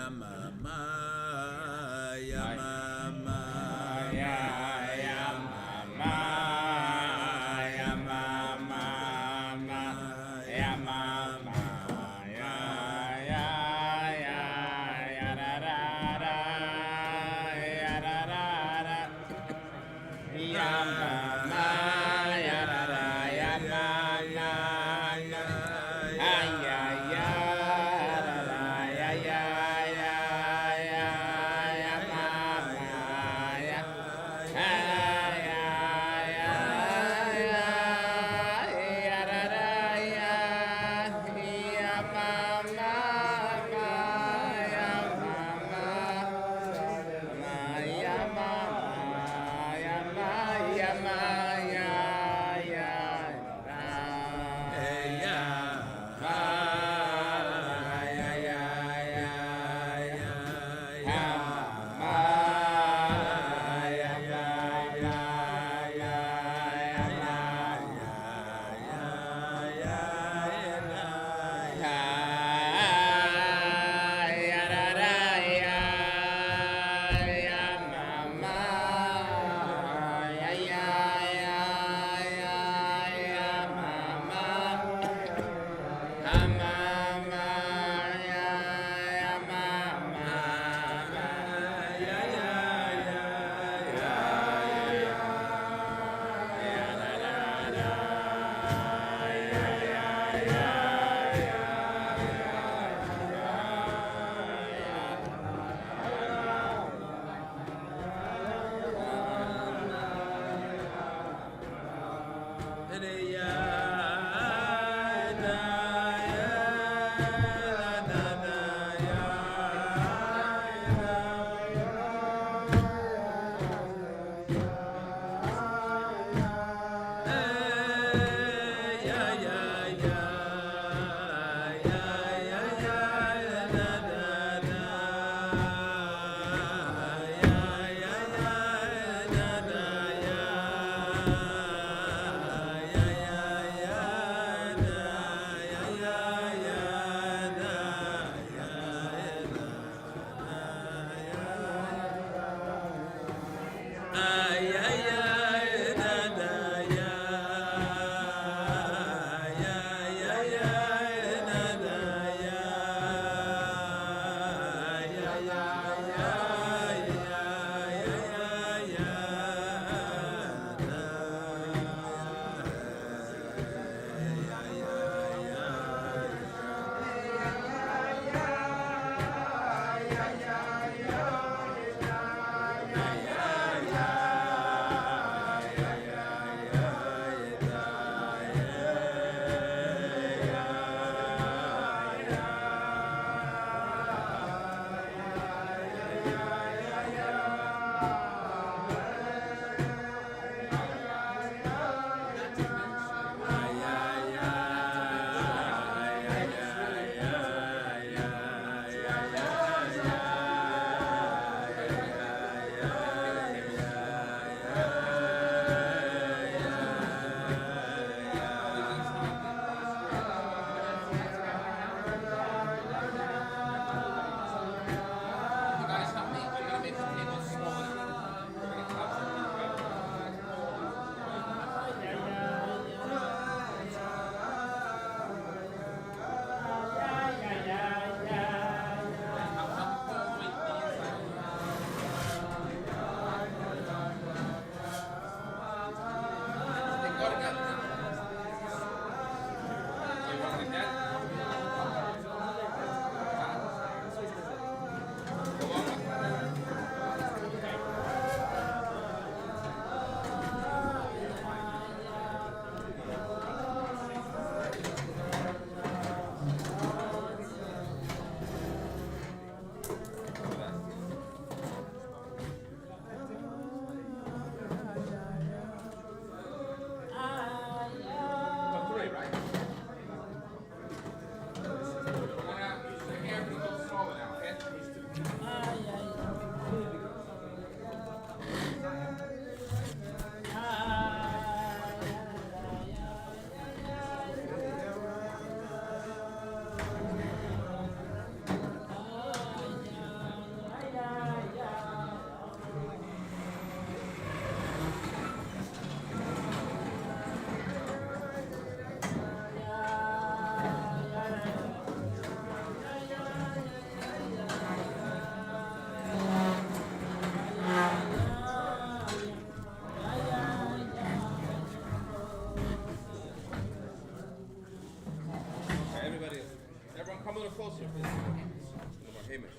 Come a little closer, please. A little more Hamish.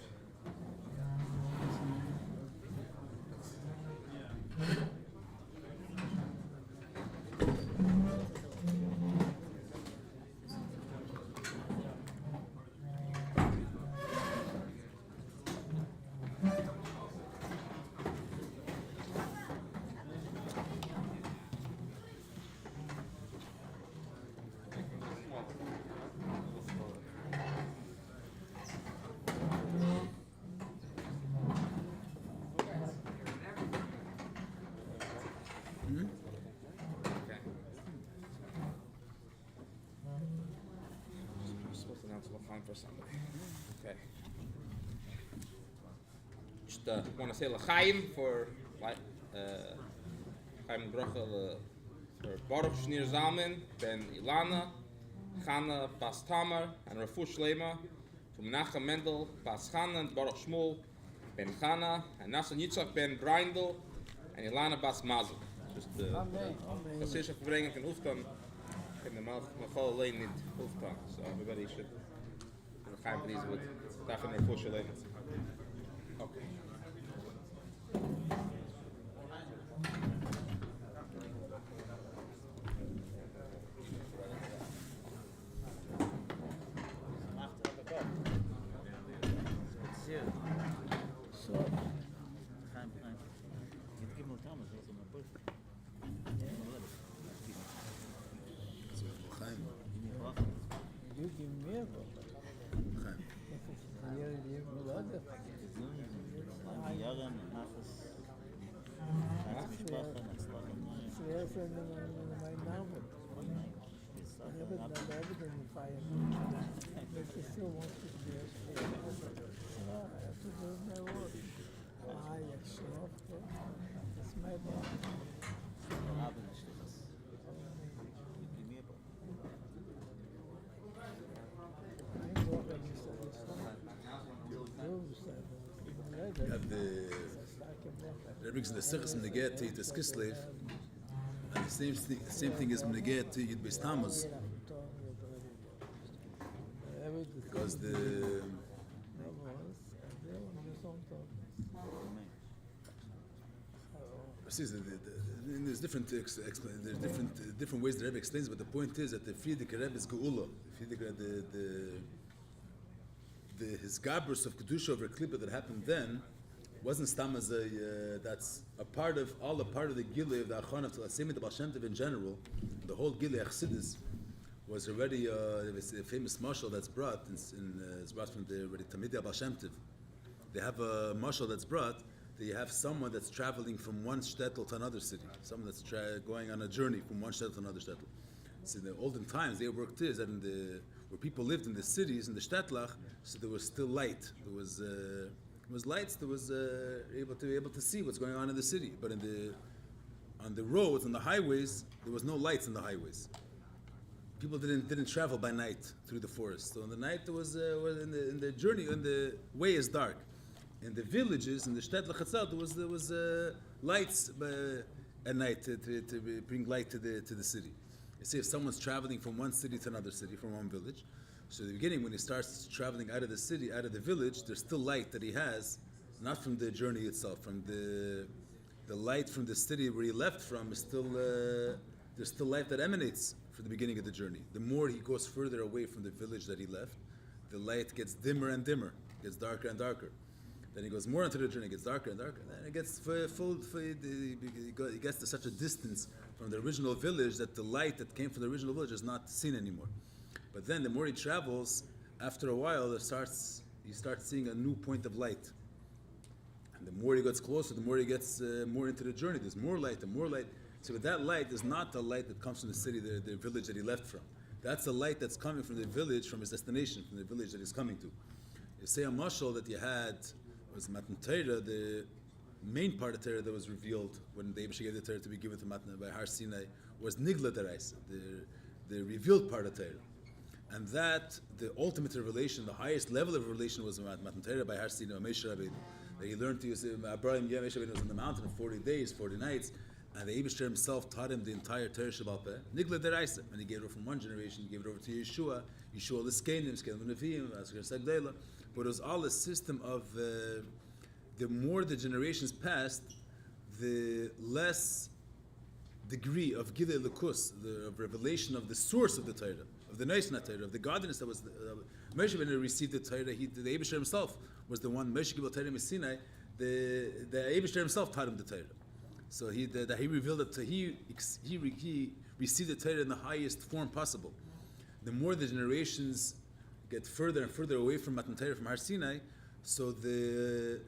Okay. You're supposed to announce a fine for somebody. Okay. Just want to say l'chaim for Chaim Bracha for Baruch Shnir Zalman ben Ilana, Chana Bas Tamar, and Rafu Shlema for Menachem Mendel Bas Chana and Baruch Shmuel ben Chana, and Nasan Yitzchak ben Breindel and Ilana Bas Mazel. Just das ist Farbrengen von Uftan, in the Machal Lane nicht Uftan, so everybody should l'chaim for these with Dafen Rafu Shlema. Okay. You give me a You have the Rabbi's in the Sichas Mneget to Yitas Kislev, and the same thing is Mneget to Yid Beis Tammuz, because the there's different there's different ways the Rebbe explains, but the point is that the Frierdiker Rebbe is Geula. His gabrus of kedusha over klipa that happened then wasn't stam as that's a part of the gilui of the achanav to the Baal Shem Tov in general. The whole gilui achsidus was already there was a famous mashal that's brought it's brought from the already Tamidei Baal Shem Tov. They have a mashal that's brought that you have someone that's traveling from one shtetl to another city, someone that's going on a journey from one shtetl to another shtetl. So in the olden times, they worked is that where people lived in the cities, in the shtetlach, so there was still light. There was lights. There was able to see what's going on in the city. But on the roads, on the highways, there was no lights on the highways. People didn't travel by night through the forest. So in the night, there was in the journey, and the way is dark. In the villages, in the shtetlach itself, there was lights at night to bring light to the city. You see, if someone's traveling from one city to another city, from one village, so at the beginning, when he starts traveling out of the city, out of the village, there's still light that he has, not from the journey itself, from the light from the city where he left from is still there's still light that emanates from the beginning of the journey. The more he goes further away from the village that he left, the light gets dimmer and dimmer, gets darker and darker. Then he goes more into the journey, it gets darker and darker. Then it gets he gets to such a distance from the original village that the light that came from the original village is not seen anymore. But then the more he travels, after a while, he starts seeing a new point of light. And the more he gets closer, the more he gets more into the journey. There's more light and more light. So that light is not the light that comes from the city, the village that he left from. That's the light that's coming from the village, from his destination, from the village that he's coming to. You say a mashal that you had was Matan Torah, the main part of Torah that was revealed when the Eibush gave the Torah to be given to Matan by Har Sinai was Nigla Deraisa, the revealed part of Torah. And that, the ultimate revelation, the highest level of revelation was Matan Torah by Har Sinai, Moshe Rabbeinu. That he learned to use Abraham Moshe Rabbeinu was on the mountain for 40 days, 40 nights, And the Eibishter himself taught him the entire Torah Shabbal Peh. Nigla Deraisa. When he gave it over from one generation, he gave it over to Yeshua. Yeshua L'Skenim, Skenim Nevi'im, Asker Sagdela. But it was all a system of the more the generations passed, the less degree of Gilei L'Kus, of revelation of the source of the Torah, of the Neisna Torah, of the godliness that was Moshe when he received the Torah. The Eibishter himself was the one. Moshe Gibel Torah Sinai. The Eibishter himself taught him the Torah. So he revealed it. He received the Torah in the highest form possible. The more the generations get further and further away from Matan Torah, from Har Sinai, so the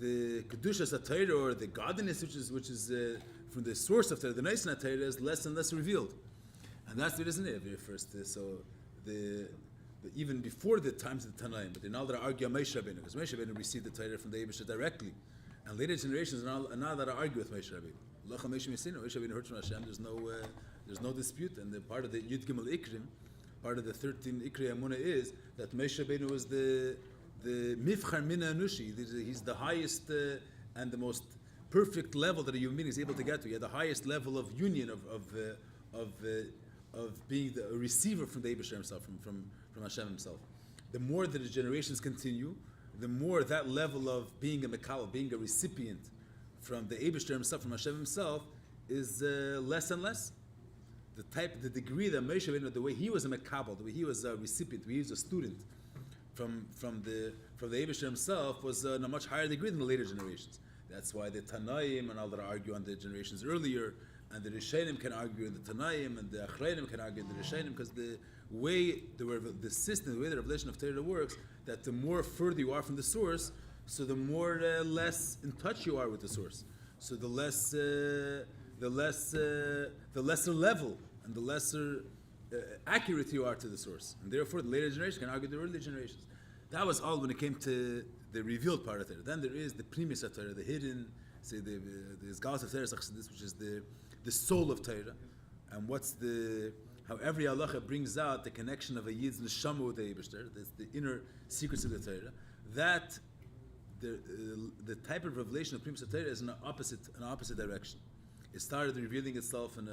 kedushas Torah, or the godliness which is from the source of Torah, the Neisna Torah, is less and less revealed, and that's it, isn't it? First, so even before the times of the Tanaim, but they now that argue Moshe Rabbeinu, because Moshe Rabbeinu received the Torah from the Eibishter directly, and later generations are now that argue with Moshe Rabbeinu. Locha Moshe Rabbeinu heard from Hashem. There's no dispute, and the part of the Yud Gimel Ikrim, part of the 13 Ikrei Amunah is that Moshe Rabbeinu was the Mifchar Mina Anushi. He's the highest and the most perfect level that a human being is able to get to. He had the highest level of union of being a receiver from the Eibishter himself, from Hashem himself. The more that the generations continue, the more that level of being a Mekal, being a recipient from the Eibishter himself, from Hashem himself, is less and less. The degree that Moshe Rabbeinu, the way he was a Mekabel, the way he was a recipient, the way he was a student from the Eibishter himself, was in a much higher degree than the later generations. That's why the Tanaim and all that argue on the generations earlier, and the Rishonim can argue in the Tanaim, and the Achreinim can argue in the Rishonim, because the way the system, the way the revelation of Torah works, that the more further you are from the source, so the more less in touch you are with the source. So the lesser level and the lesser accurate you are to the source, and therefore the later generation can argue the early generations. That was all when it came to the revealed part of Torah. Then there is the primis of Torah, the hidden, say the Galas of Torah, which is the soul of Torah, and how every halacha brings out the connection of a Yid's neshama with the Eibishter. That's the inner secrets of the Torah. That the type of revelation of primis of Torah is in an opposite direction. It started revealing itself in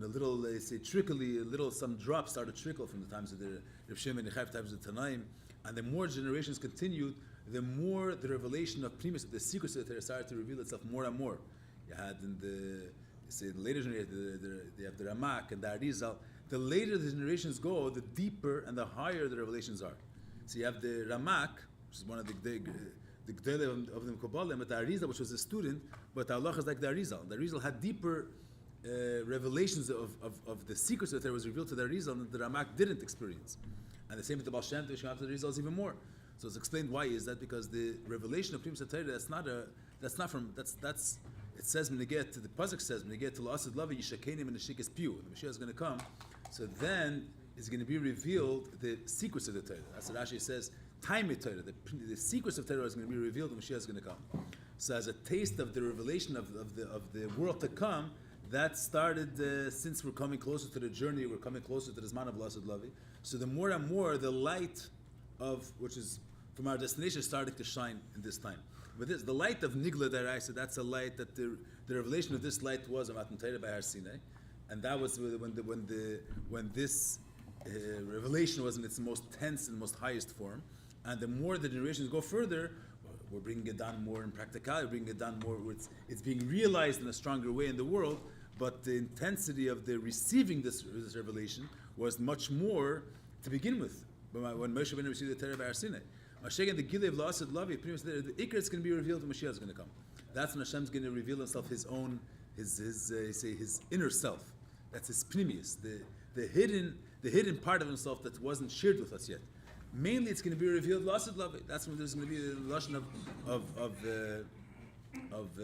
a little, say, trickly, some drops started to trickle from the times of the Rav Shimon and Yechayev, times of the Tanaim, and the more generations continued, the more the revelation of primis, the secrets of the Torah, started to reveal itself more and more. You had in the later generations, they have the Ramak and the Arizal. The later the generations go, the deeper and the higher the revelations are. So you have the Ramak, which is one of the Gdele of the Mkobalim, but the Arizal, which was a student, but Allah is like the Arizal. The Arizal had deeper revelations of the secrets that there was revealed to the Arizal that the Ramak didn't experience. And the same with the Baal Shem Tov, after the Arizal is even more. So it's explained why is that, because the revelation of Primus Torah, it says when they get to the Pasuk says when they get to La'asad Lava Yishakenim and the Shik is Piu, the Mashiach is going to come. So then it's going to be revealed the secrets of the Torah. That's what Rashi says. Time Torah, the secrets of Torah is going to be revealed. The Mashiach is going to come. So as a taste of the revelation of the world to come, that started since we're coming closer to the journey. We're coming closer to the Zman of La'asad Lavi. So the more and more the light of which is from our destination is starting to shine in this time. But the light of Nigla Daraisa, that's a light that the revelation of this light was Matan Torah by Har Sinai, and that was when this revelation was in its most tense and most highest form. And the more the generations go further, we're bringing it down more in practicality, we're bringing it down more. It's being realized in a stronger way in the world, but the intensity of the receiving this revelation was much more to begin with. But when Moshe Rabbeinu received the Torah by Har Sinai, Mashiach and the Gilev La'asad Lavi, the Ikar is going to be revealed when Mashiach is going to come. That's when Hashem's going to reveal Himself, His own, His inner self. That's His Pnimius, the hidden part of Himself that wasn't shared with us yet. Mainly, it's going to be revealed La'asad Lavi. That's when there's going to be the lashon of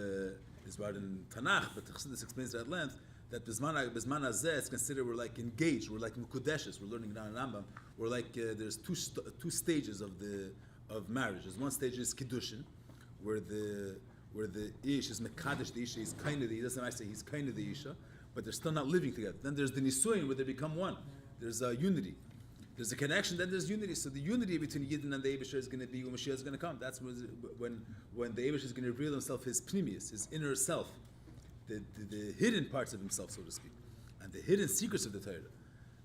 this word in Tanakh, but Chassidus explains it at length. That Bizman Hazeh, it's considered we're like engaged, we're like Mukudeshes, we're learning down in Rambam, we're like, there's two stages of marriage. There's one stage is Kiddushin, where the Ish is Mekadesh, the Isha, he's kind of the, he doesn't say he's kind of the Isha, but they're still not living together. Then there's the Nisuin, where they become one. There's unity. There's a connection, then there's unity. So the unity between Yidden and the Eibusher is going to be when Mashiach is going to come. That's when the Eibusher is going to reveal himself, his pnimius, his inner self, the hidden parts of himself, so to speak, and the hidden secrets of the Torah.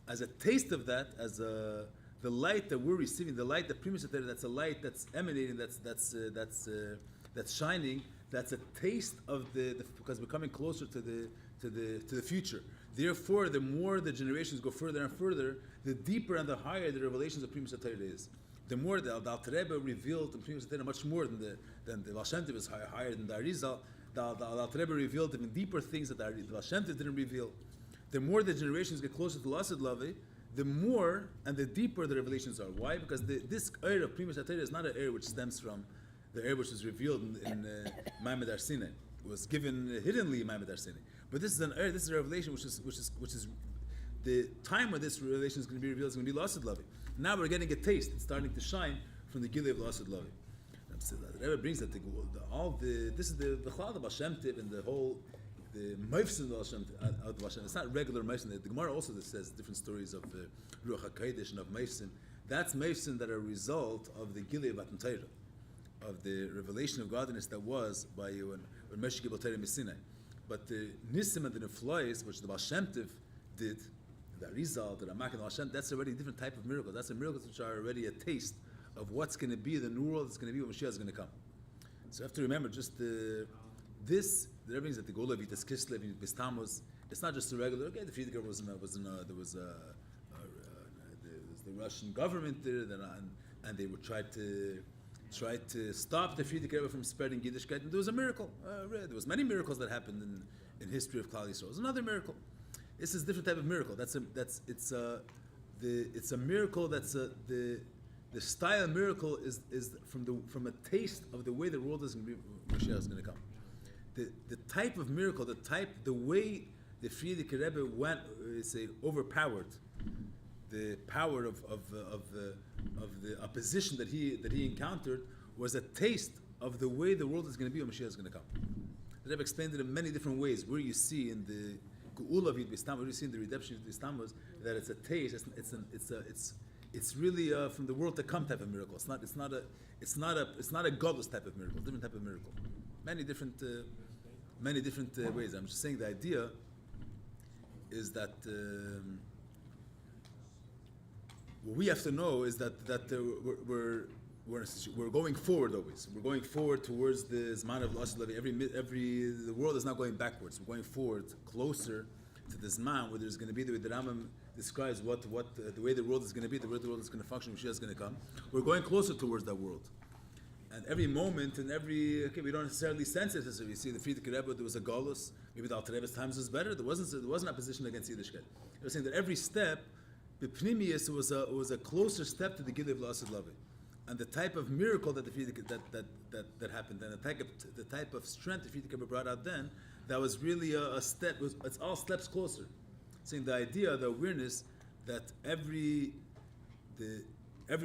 As a taste of that, as the light that we're receiving, the light, the pnimius of the Torah, that's a light that's emanating, that's shining. That's a taste of because we're coming closer to the future. Therefore, the more the generations go further and further, the deeper and the higher the revelations of Primus Torah is. The more the Alter Rebbe revealed in Primus Torah much more than the Baal Shem Tov is higher than the Arizal. The Alter Rebbe revealed even deeper things that the Baal Shem Tov didn't reveal. The more the generations get closer to Lasad Lavi, the more and the deeper the revelations are. Why? Because this air of Primus Torah is not an air which stems from the air which was revealed in Ma'amad Har Sinai. It was given hiddenly in Ma'amad Har Sinai. But this is an air, this is a revelation which is the time when this revelation is going to be revealed is going to be Lasad Lavi. Now we're getting a taste. It's starting to shine from the Gilei of Lasad Lavi. The Rebbe brings that this is the Chalad of Hashem Tiv and the Meifsin of Hashem. It's not regular Meifsin. The Gemara also says different stories of Ruach HaKodesh and of Meifsin. That's Meifsin that are a result of the Gilei of Matan Torah, of the revelation of godliness that was by you when Moshe Gibel Torah Sinai. But the Nisim and the Neflois, which the Baal Shem Tov did, the Arizal, the Ramak and the Baal Shem, that's already a different type of miracle. That's a miracles which are already a taste of what's going to be the new world that's going to be when Mashiach is going to come. So you have to remember just the Rebbe brings that the Gola Vitas Kislev in Tammuz. It's not just a regular. Okay, the Friedrich was the Russian government there, and they would try to stop the Friedrich Rebbe from spreading Yiddishkeit, and there was a miracle. There was many miracles that happened in history of Klal Yisrael. It was another miracle. This is a different type of miracle. It's a miracle that's the style of miracle is from a taste of the way the world is going to be. Mashiach is going to come. The type of miracle, the way the Friedrich Rebbe went, overpowered the power of the opposition that he encountered was a taste of the way the world is going to be when Mashiach is going to come. The Rebbe explained it in many different ways. Where you see in the Geula of Yid Tammuz, where you see in the redemption of Yid Tammuz, that it's a taste. It's really from the world to come type of miracle. It's not a godless type of miracle. Different type of miracle. Many different ways. I'm just saying the idea is that. What we have to know is that we're going forward always. We're going forward towards the Zman of Lasad Lavi. The world is not going backwards. We're going forward, closer to the Zman where there's going to be the way the Rambam describes what the way the world is going to be, the way the world is going to function, Mashiach is going to come. We're going closer towards that world. And every moment and we don't necessarily sense it. So we see the Friedrich Rebbe, there was a Golus. Maybe the Alter Rebbe's times was better. There wasn't opposition against Yiddishkeit. They were saying that every step, the Pnimius was a closer step to the Gilei of Lasad Lavi, and the type of miracle that that happened then, the type of strength the Friedrich Rebbe brought out then, that was really a step. It's all steps closer. Saying the idea, the awareness that every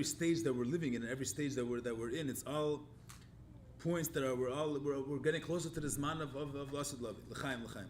stage that we're living in, and every stage that we're in, it's all points that we're getting closer to the Zman of Lasad Lavi. L'chaim, l'chaim.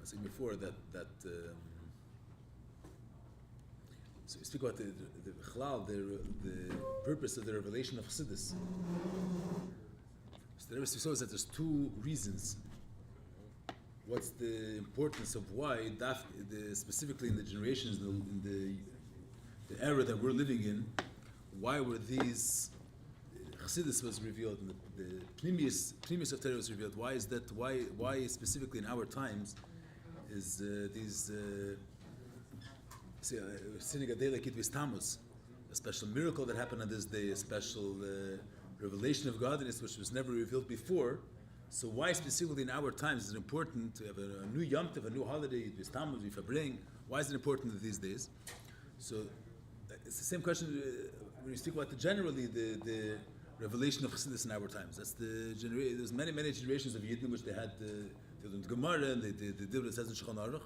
I said before that so we speak about the purpose of the revelation of Chassidus. So the Rebbe says that there's two reasons. What's the importance of why, specifically in the generations, in the era that we're living in, why were these Chassidus was revealed, and the Pnimis of Torah was revealed? Why is that? Why specifically in our times is these sitting a day like it was Tammuz, a special miracle that happened on this day, a special revelation of godliness which was never revealed before. So why specifically in our times is it important to have a new Yom Tov, a new holiday, it was Tammuz, Farbrengen? Why is it important these days? So it's the same question when you speak about generally the revelation of Chassidus in our times. That's there's many generations of Yidden which they had they learned Gemara and they did what it says in Shlomo,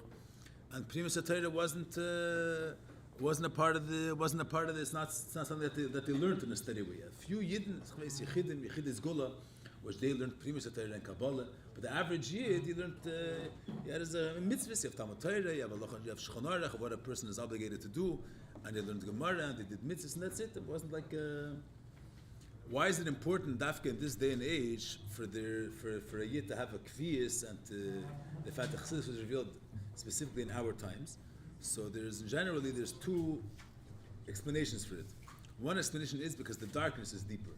and Pnimis Torah wasn't a part of the. It's not something that they learned in a steady way. A few Yidden, Yechidis Gula, which they learned Pnimis Torah and Kabbalah, but the average Yid, he learned there's a mitzvah, you have Talmud Torah, you have Shulchan, what a person is obligated to do, and they learned Gemara and they did mitzvahs and that's it. It wasn't like. Why is it important, Dafka, in this day and age, for a Yid to have a kvias and the fact that Chassidus was revealed specifically in our times? So there's two explanations for it. One explanation is because the darkness is deeper,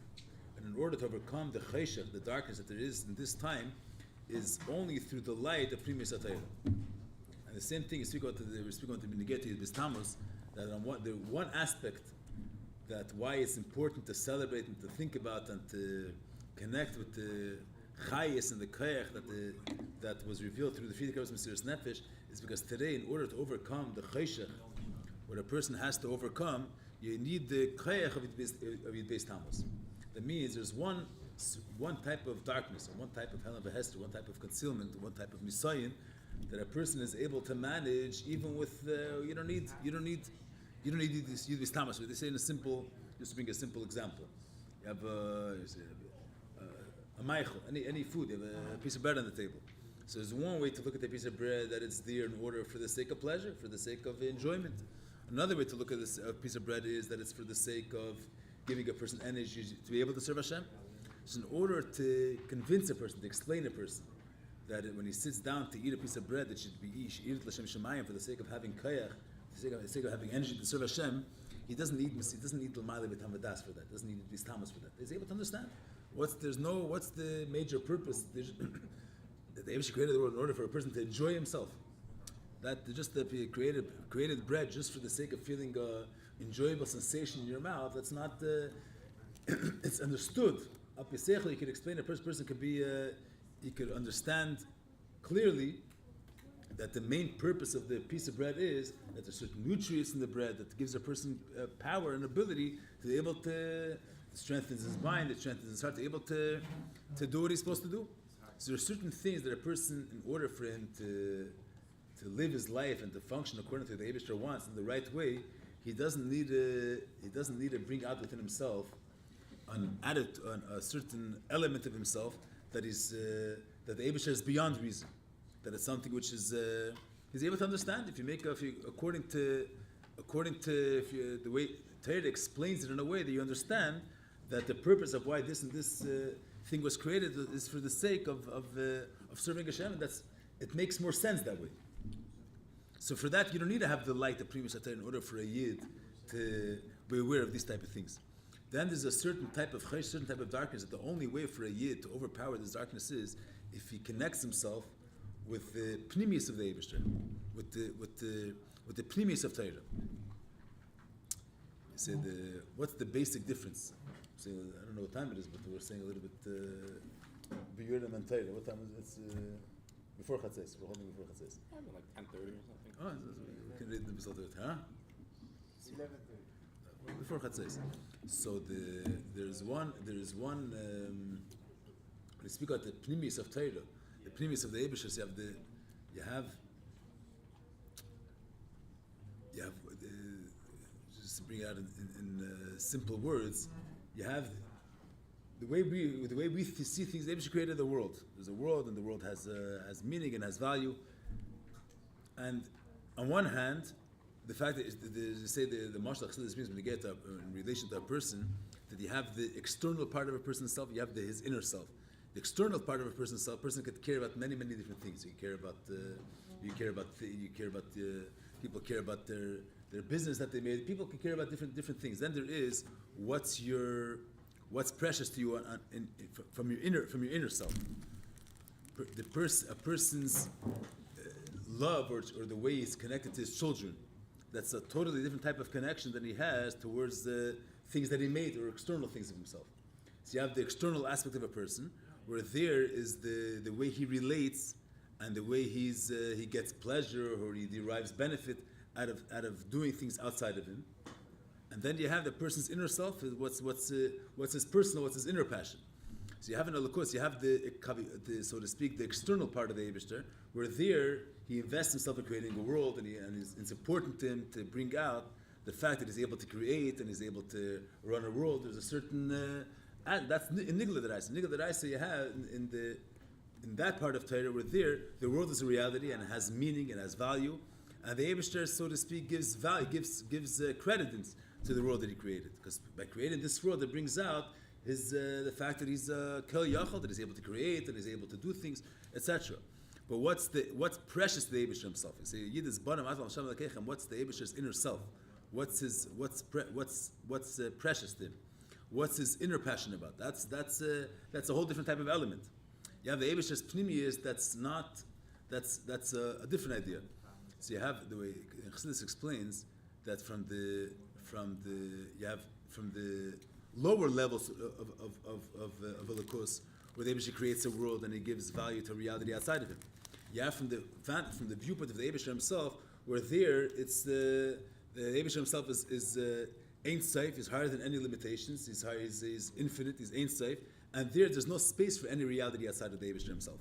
and in order to overcome the cheshach, the darkness that there is in this time, is only through the light of Pnimis Torah. And the same thing is we're speaking about the Benegeti Beis Tammuz, that on one aspect that why it's important to celebrate and to think about and to connect with the chayis and the koyach that was revealed through the Friedrich Rebbe's Mesiras Nefesh is because today, in order to overcome the chayshach, what a person has to overcome, you need the koyach of Yid Beis Tammuz. That means there's one type of darkness, or one type of hell of a hester, one type of concealment, one type of misayin that a person is able to manage even with you don't need this Yid Beis Tammuz. They say just to bring a simple example. You have a meichel, any food, you have a piece of bread on the table. So there's one way to look at the piece of bread that it's there in order for the sake of pleasure, for the sake of enjoyment. Another way to look at this piece of bread is that it's for the sake of giving a person energy to be able to serve Hashem. So in order to convince a person, to explain a person, that when he sits down to eat a piece of bread, it should be eat l'shem shemayim for the sake of having kayach, for the sake of having energy to serve Hashem, he doesn't need l'mayla b'tamadas for that. Doesn't need Beis Tammuz for that. He's able to understand what's the major purpose. The Eibush created the world in order for a person to enjoy himself. That he created bread just for the sake of feeling enjoyable sensation in your mouth. That's not. It's understood. You could explain. A person could be. He could understand clearly that the main purpose of the piece of bread is that there's certain nutrients in the bread that gives a person power and ability to be able to strengthen his mind, it strengthens his heart, to be able to do what he's supposed to do. So there are certain things that a person, in order for him to live his life and to function according to the Eibush wants in the right way, he doesn't need to bring out within himself a certain element of himself that the Eibush is beyond reason. That it's something which is he's able to understand. According to the way Torah explains it in a way that you understand that the purpose of why this and this thing was created is for the sake of serving Hashem, and it makes more sense that way. So for that, you don't need to have the light of Primus Atayr in order for a Yid to be aware of these type of things. Then there's a certain type of chaysh, certain type of darkness, that the only way for a Yid to overpower this darkness is if he connects himself with the Pnimius of the Eibishter, with the Pnimius of Torah. You say what's the basic difference? So I don't know what time it is, but we're saying a little bit B'Yurim and Torah. What time is it? It's before Chatzos. We're holding before Chatzos. Like 10:30 or something. Oh, we can read the Misal Torah, huh? It's 11:30. Before Chatzos. So there's one. When you speak about the Pnimius of Torah, the Pnimius of the Eibishter, you have just to bring it out in simple words, you have the way we see things. The Eibishter created the world. There's a world, and the world has meaning and has value. And on one hand, the fact that you say the marshal means when you get in relation to a person, that you have the external part of a person's self, you have his inner self. The external part of a person's self, person could care about many different things. People care about their business that they made. People can care about different things. Then there is what's precious to you from your inner self. A person's love or the way he's connected to his children. That's a totally different type of connection than he has towards the things that he made or external things of himself. So you have the external aspect of a person, where there is the way he relates and the way he gets pleasure or he derives benefit out of doing things outside of him. And then you have the person's inner self, what's his personal, what's his inner passion. So you have an Elokus, you have the so to speak, the external part of the Eibishter, where there he invests himself in creating a world, and it's important to him to bring out the fact that he's able to create and he's able to run a world. There's a certain and that's in Nigla Deraisa. Nigla Deraisa you have in that part of Torah, where there the world is a reality and it has meaning and has value, and the Eibishter, so to speak, gives value, gives credence to the world that he created, because by creating this world, it brings out the fact that he's Kel Yachal, that he's able to create and he's able to do things, etc. But what's precious to the Eibishter himself? You say Yid is Banam Atal Hashem Lekechem. What's the Eibishter's inner self? What's precious to him? What's his inner passion about? That's a whole different type of element. You have the Eibishter's Pnimiyus. That's a different idea. So you have the way Chassidus explains that from the lower levels of Elokus, where the Eibishter creates a world and he gives value to reality outside of him. You have from the viewpoint of the Eibishter himself, where there it's the Eibishter himself is Ein Sof, is higher than any limitations. He's infinite. He's Ein Sof, and there's no space for any reality outside of the Eibishter himself.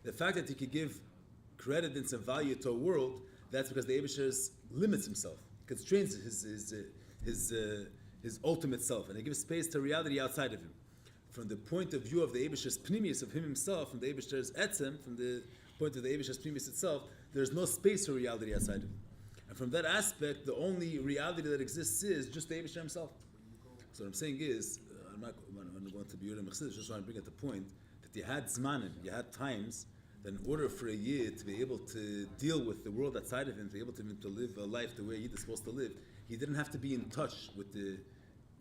The fact that he could give credence and value to a world, that's because the Eibishter limits himself, constrains his ultimate self, and he gives space to reality outside of him. From the point of view of the Eibishter's Pnimius, of him himself, from the Eibishter's Etzem, from the point of the Eibishter's Pnimius itself, there's no space for reality outside of him. And from that aspect, the only reality that exists is just the Eibishter himself. So what I'm saying is, I'm not going to be Yurim Chassidus, just want to bring at the point that you had Zmanim, you had times, that in order for a Yid to be able to deal with the world outside of him, to be able to live a life the way a Yid is supposed to live, he didn't have to be in touch with the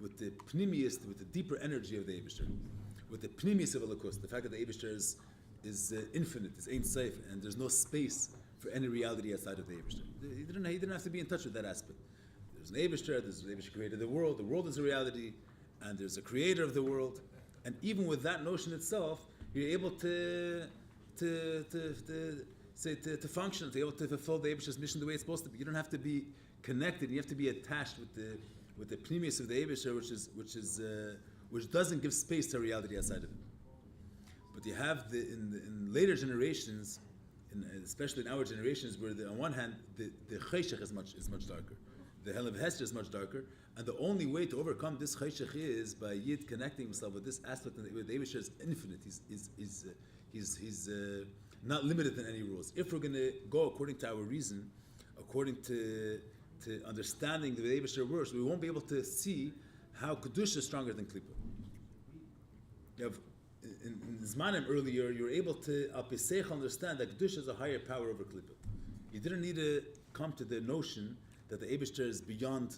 Pnimius, with the deeper energy of the Eibishter, with the Pnimius of Elokus, the fact that the Eibishter is infinite, is Ein Sof, and there's no space for any reality outside of the Eibishter. He didn't have to be in touch with that aspect. There's an Eibishter, the Eibishter created the world is a reality, and there's a creator of the world, and even with that notion itself, you're able to function, to be able to fulfill the Eibishter's mission the way it's supposed to be. You don't have to be connected. You have to be attached with the Pnimius of the Eibishter, which doesn't give space to reality outside of it. But you have in later generations, especially in our generations, where on one hand the Cheshach is much darker, the Hell of Hester is much darker, and the only way to overcome this Cheshach is by Yid connecting himself with this aspect of the Eibishter is infinite. He's not limited in any rules. If we're going to go according to our reason, according to understanding the Eibishter works, we won't be able to see how Kedusha is stronger than Klippa. You have in Zmanim earlier, you were able to al pesech understand that Kedusha is a higher power over Klippa. You didn't need to come to the notion that the Eibishter is beyond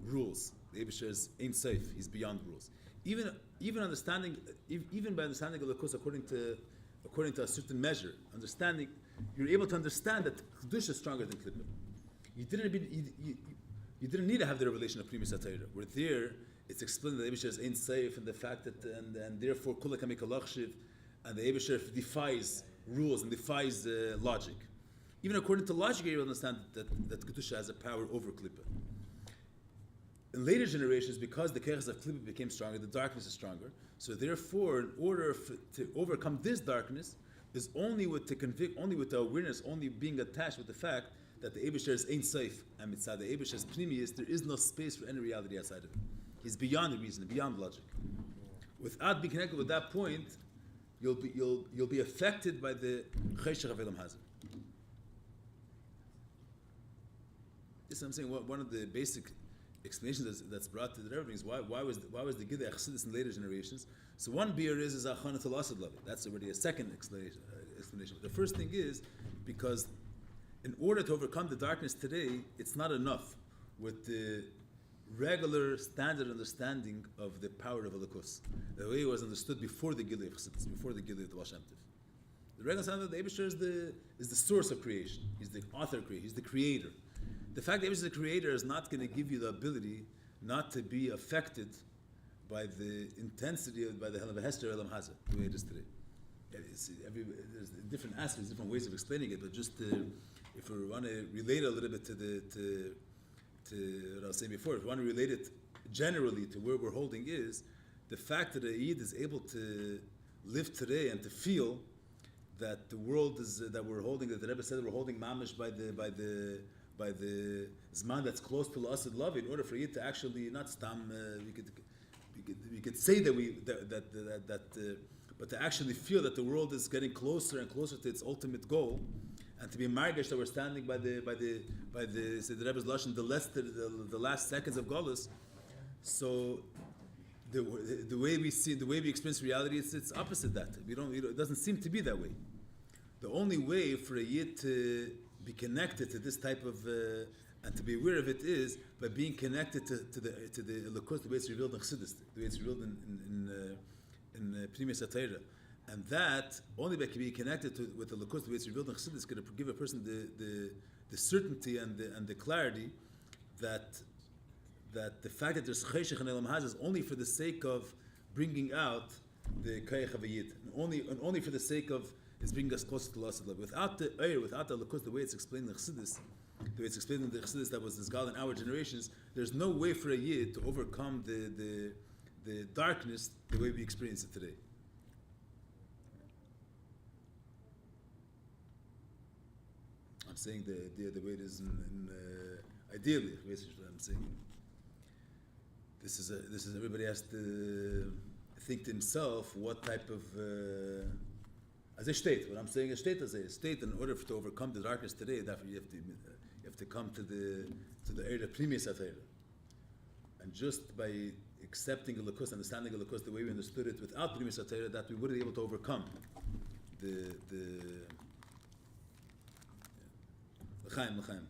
rules. The Eibishter is ain't safe. He's beyond rules. Even understanding, even by understanding of Lakus according to a certain measure, understanding, you're able to understand that Kedusha is stronger than Klippa. You didn't need to have the revelation of Primus Atayra. Where there, it's explained that the Eibishter is ain't safe, and the fact that, and therefore, Kula can make a lachshiv, and the Eibishter defies rules and defies logic. Even according to logic, you understand that Kedusha has a power over Klippa. In later generations, because the Keches of Klippa became stronger, the darkness is stronger. So therefore, in order to overcome this darkness, is only with the awareness, only being attached with the fact that the Eibishter is ain't safe, and mitzad the Eibishter's pnimius, there is no space for any reality outside of him. He's beyond the reason, beyond logic. Without being connected with that point, you'll be affected by the cheshach of Elam Hazar. This is what I'm saying. One of the basic explanations that's brought to the Rebbe is why was the Gidei Chassidus in later generations. So one beer is Achana to Lasad Lavi. That's already a second explanation. The first thing is because in order to overcome the darkness today, it's not enough with the regular standard understanding of the power of Elokus, the way it was understood before the Gilui of Chassidus, before the Gilui of the Baal Shem Tov. The regular standard of the Eibishter is the source of creation. He's the author of creation. He's the creator. The fact that Eibishter is the creator is not going to give you the ability not to be affected by the intensity by the Helen of Hester Elam Hazah, the way it is today. There's different aspects, different ways of explaining it, but just if we want to relate a little bit to what I was saying before, if we want to relate it generally to where we're holding is the fact that a Yid is able to live today and to feel that the world is that we're holding, that the Rebbe said that we're holding mamish by the zman that's close to L'asad Love, in order for Yid to actually not stam, we could say but to actually feel that the world is getting closer and closer to its ultimate goal, and to be margish that we're standing by the say the Rebbe's lashon, the last seconds of Golus. So the way we experience reality, it's opposite that. It doesn't seem to be that way. The only way for a Yid to be connected to this type of and to be aware of it is by being connected to the Elokus, the way it's revealed in Chassidus, the way it's revealed in Pnimius HaTorah. And that, only by being connected with the Elokus, the way it's revealed in Chassidus, is going to give a person the certainty and the clarity that the fact that there's Cheshach and Elam Haz is only for the sake of bringing out the Kayach of a Yid, and only for the sake of is bringing us closer to L'asad Love. Without the Elokus, the way it's explained in Chassidus, the way it's explained in the Chassidus that was Nizgal in our generations, there's no way for a Yid to overcome the darkness the way we experience it today. I'm saying the way it is in ideally, basically, I'm saying this is everybody has to think to himself what type of as a state. What I'm saying, a state as a state. In order to overcome the darkness today, therefore you have to come to the area of Pnimius HaTorah, and just by accepting Elokus, understanding Elokus the way we understood it without Pnimius HaTorah, that we wouldn't be able to overcome the L'chaim.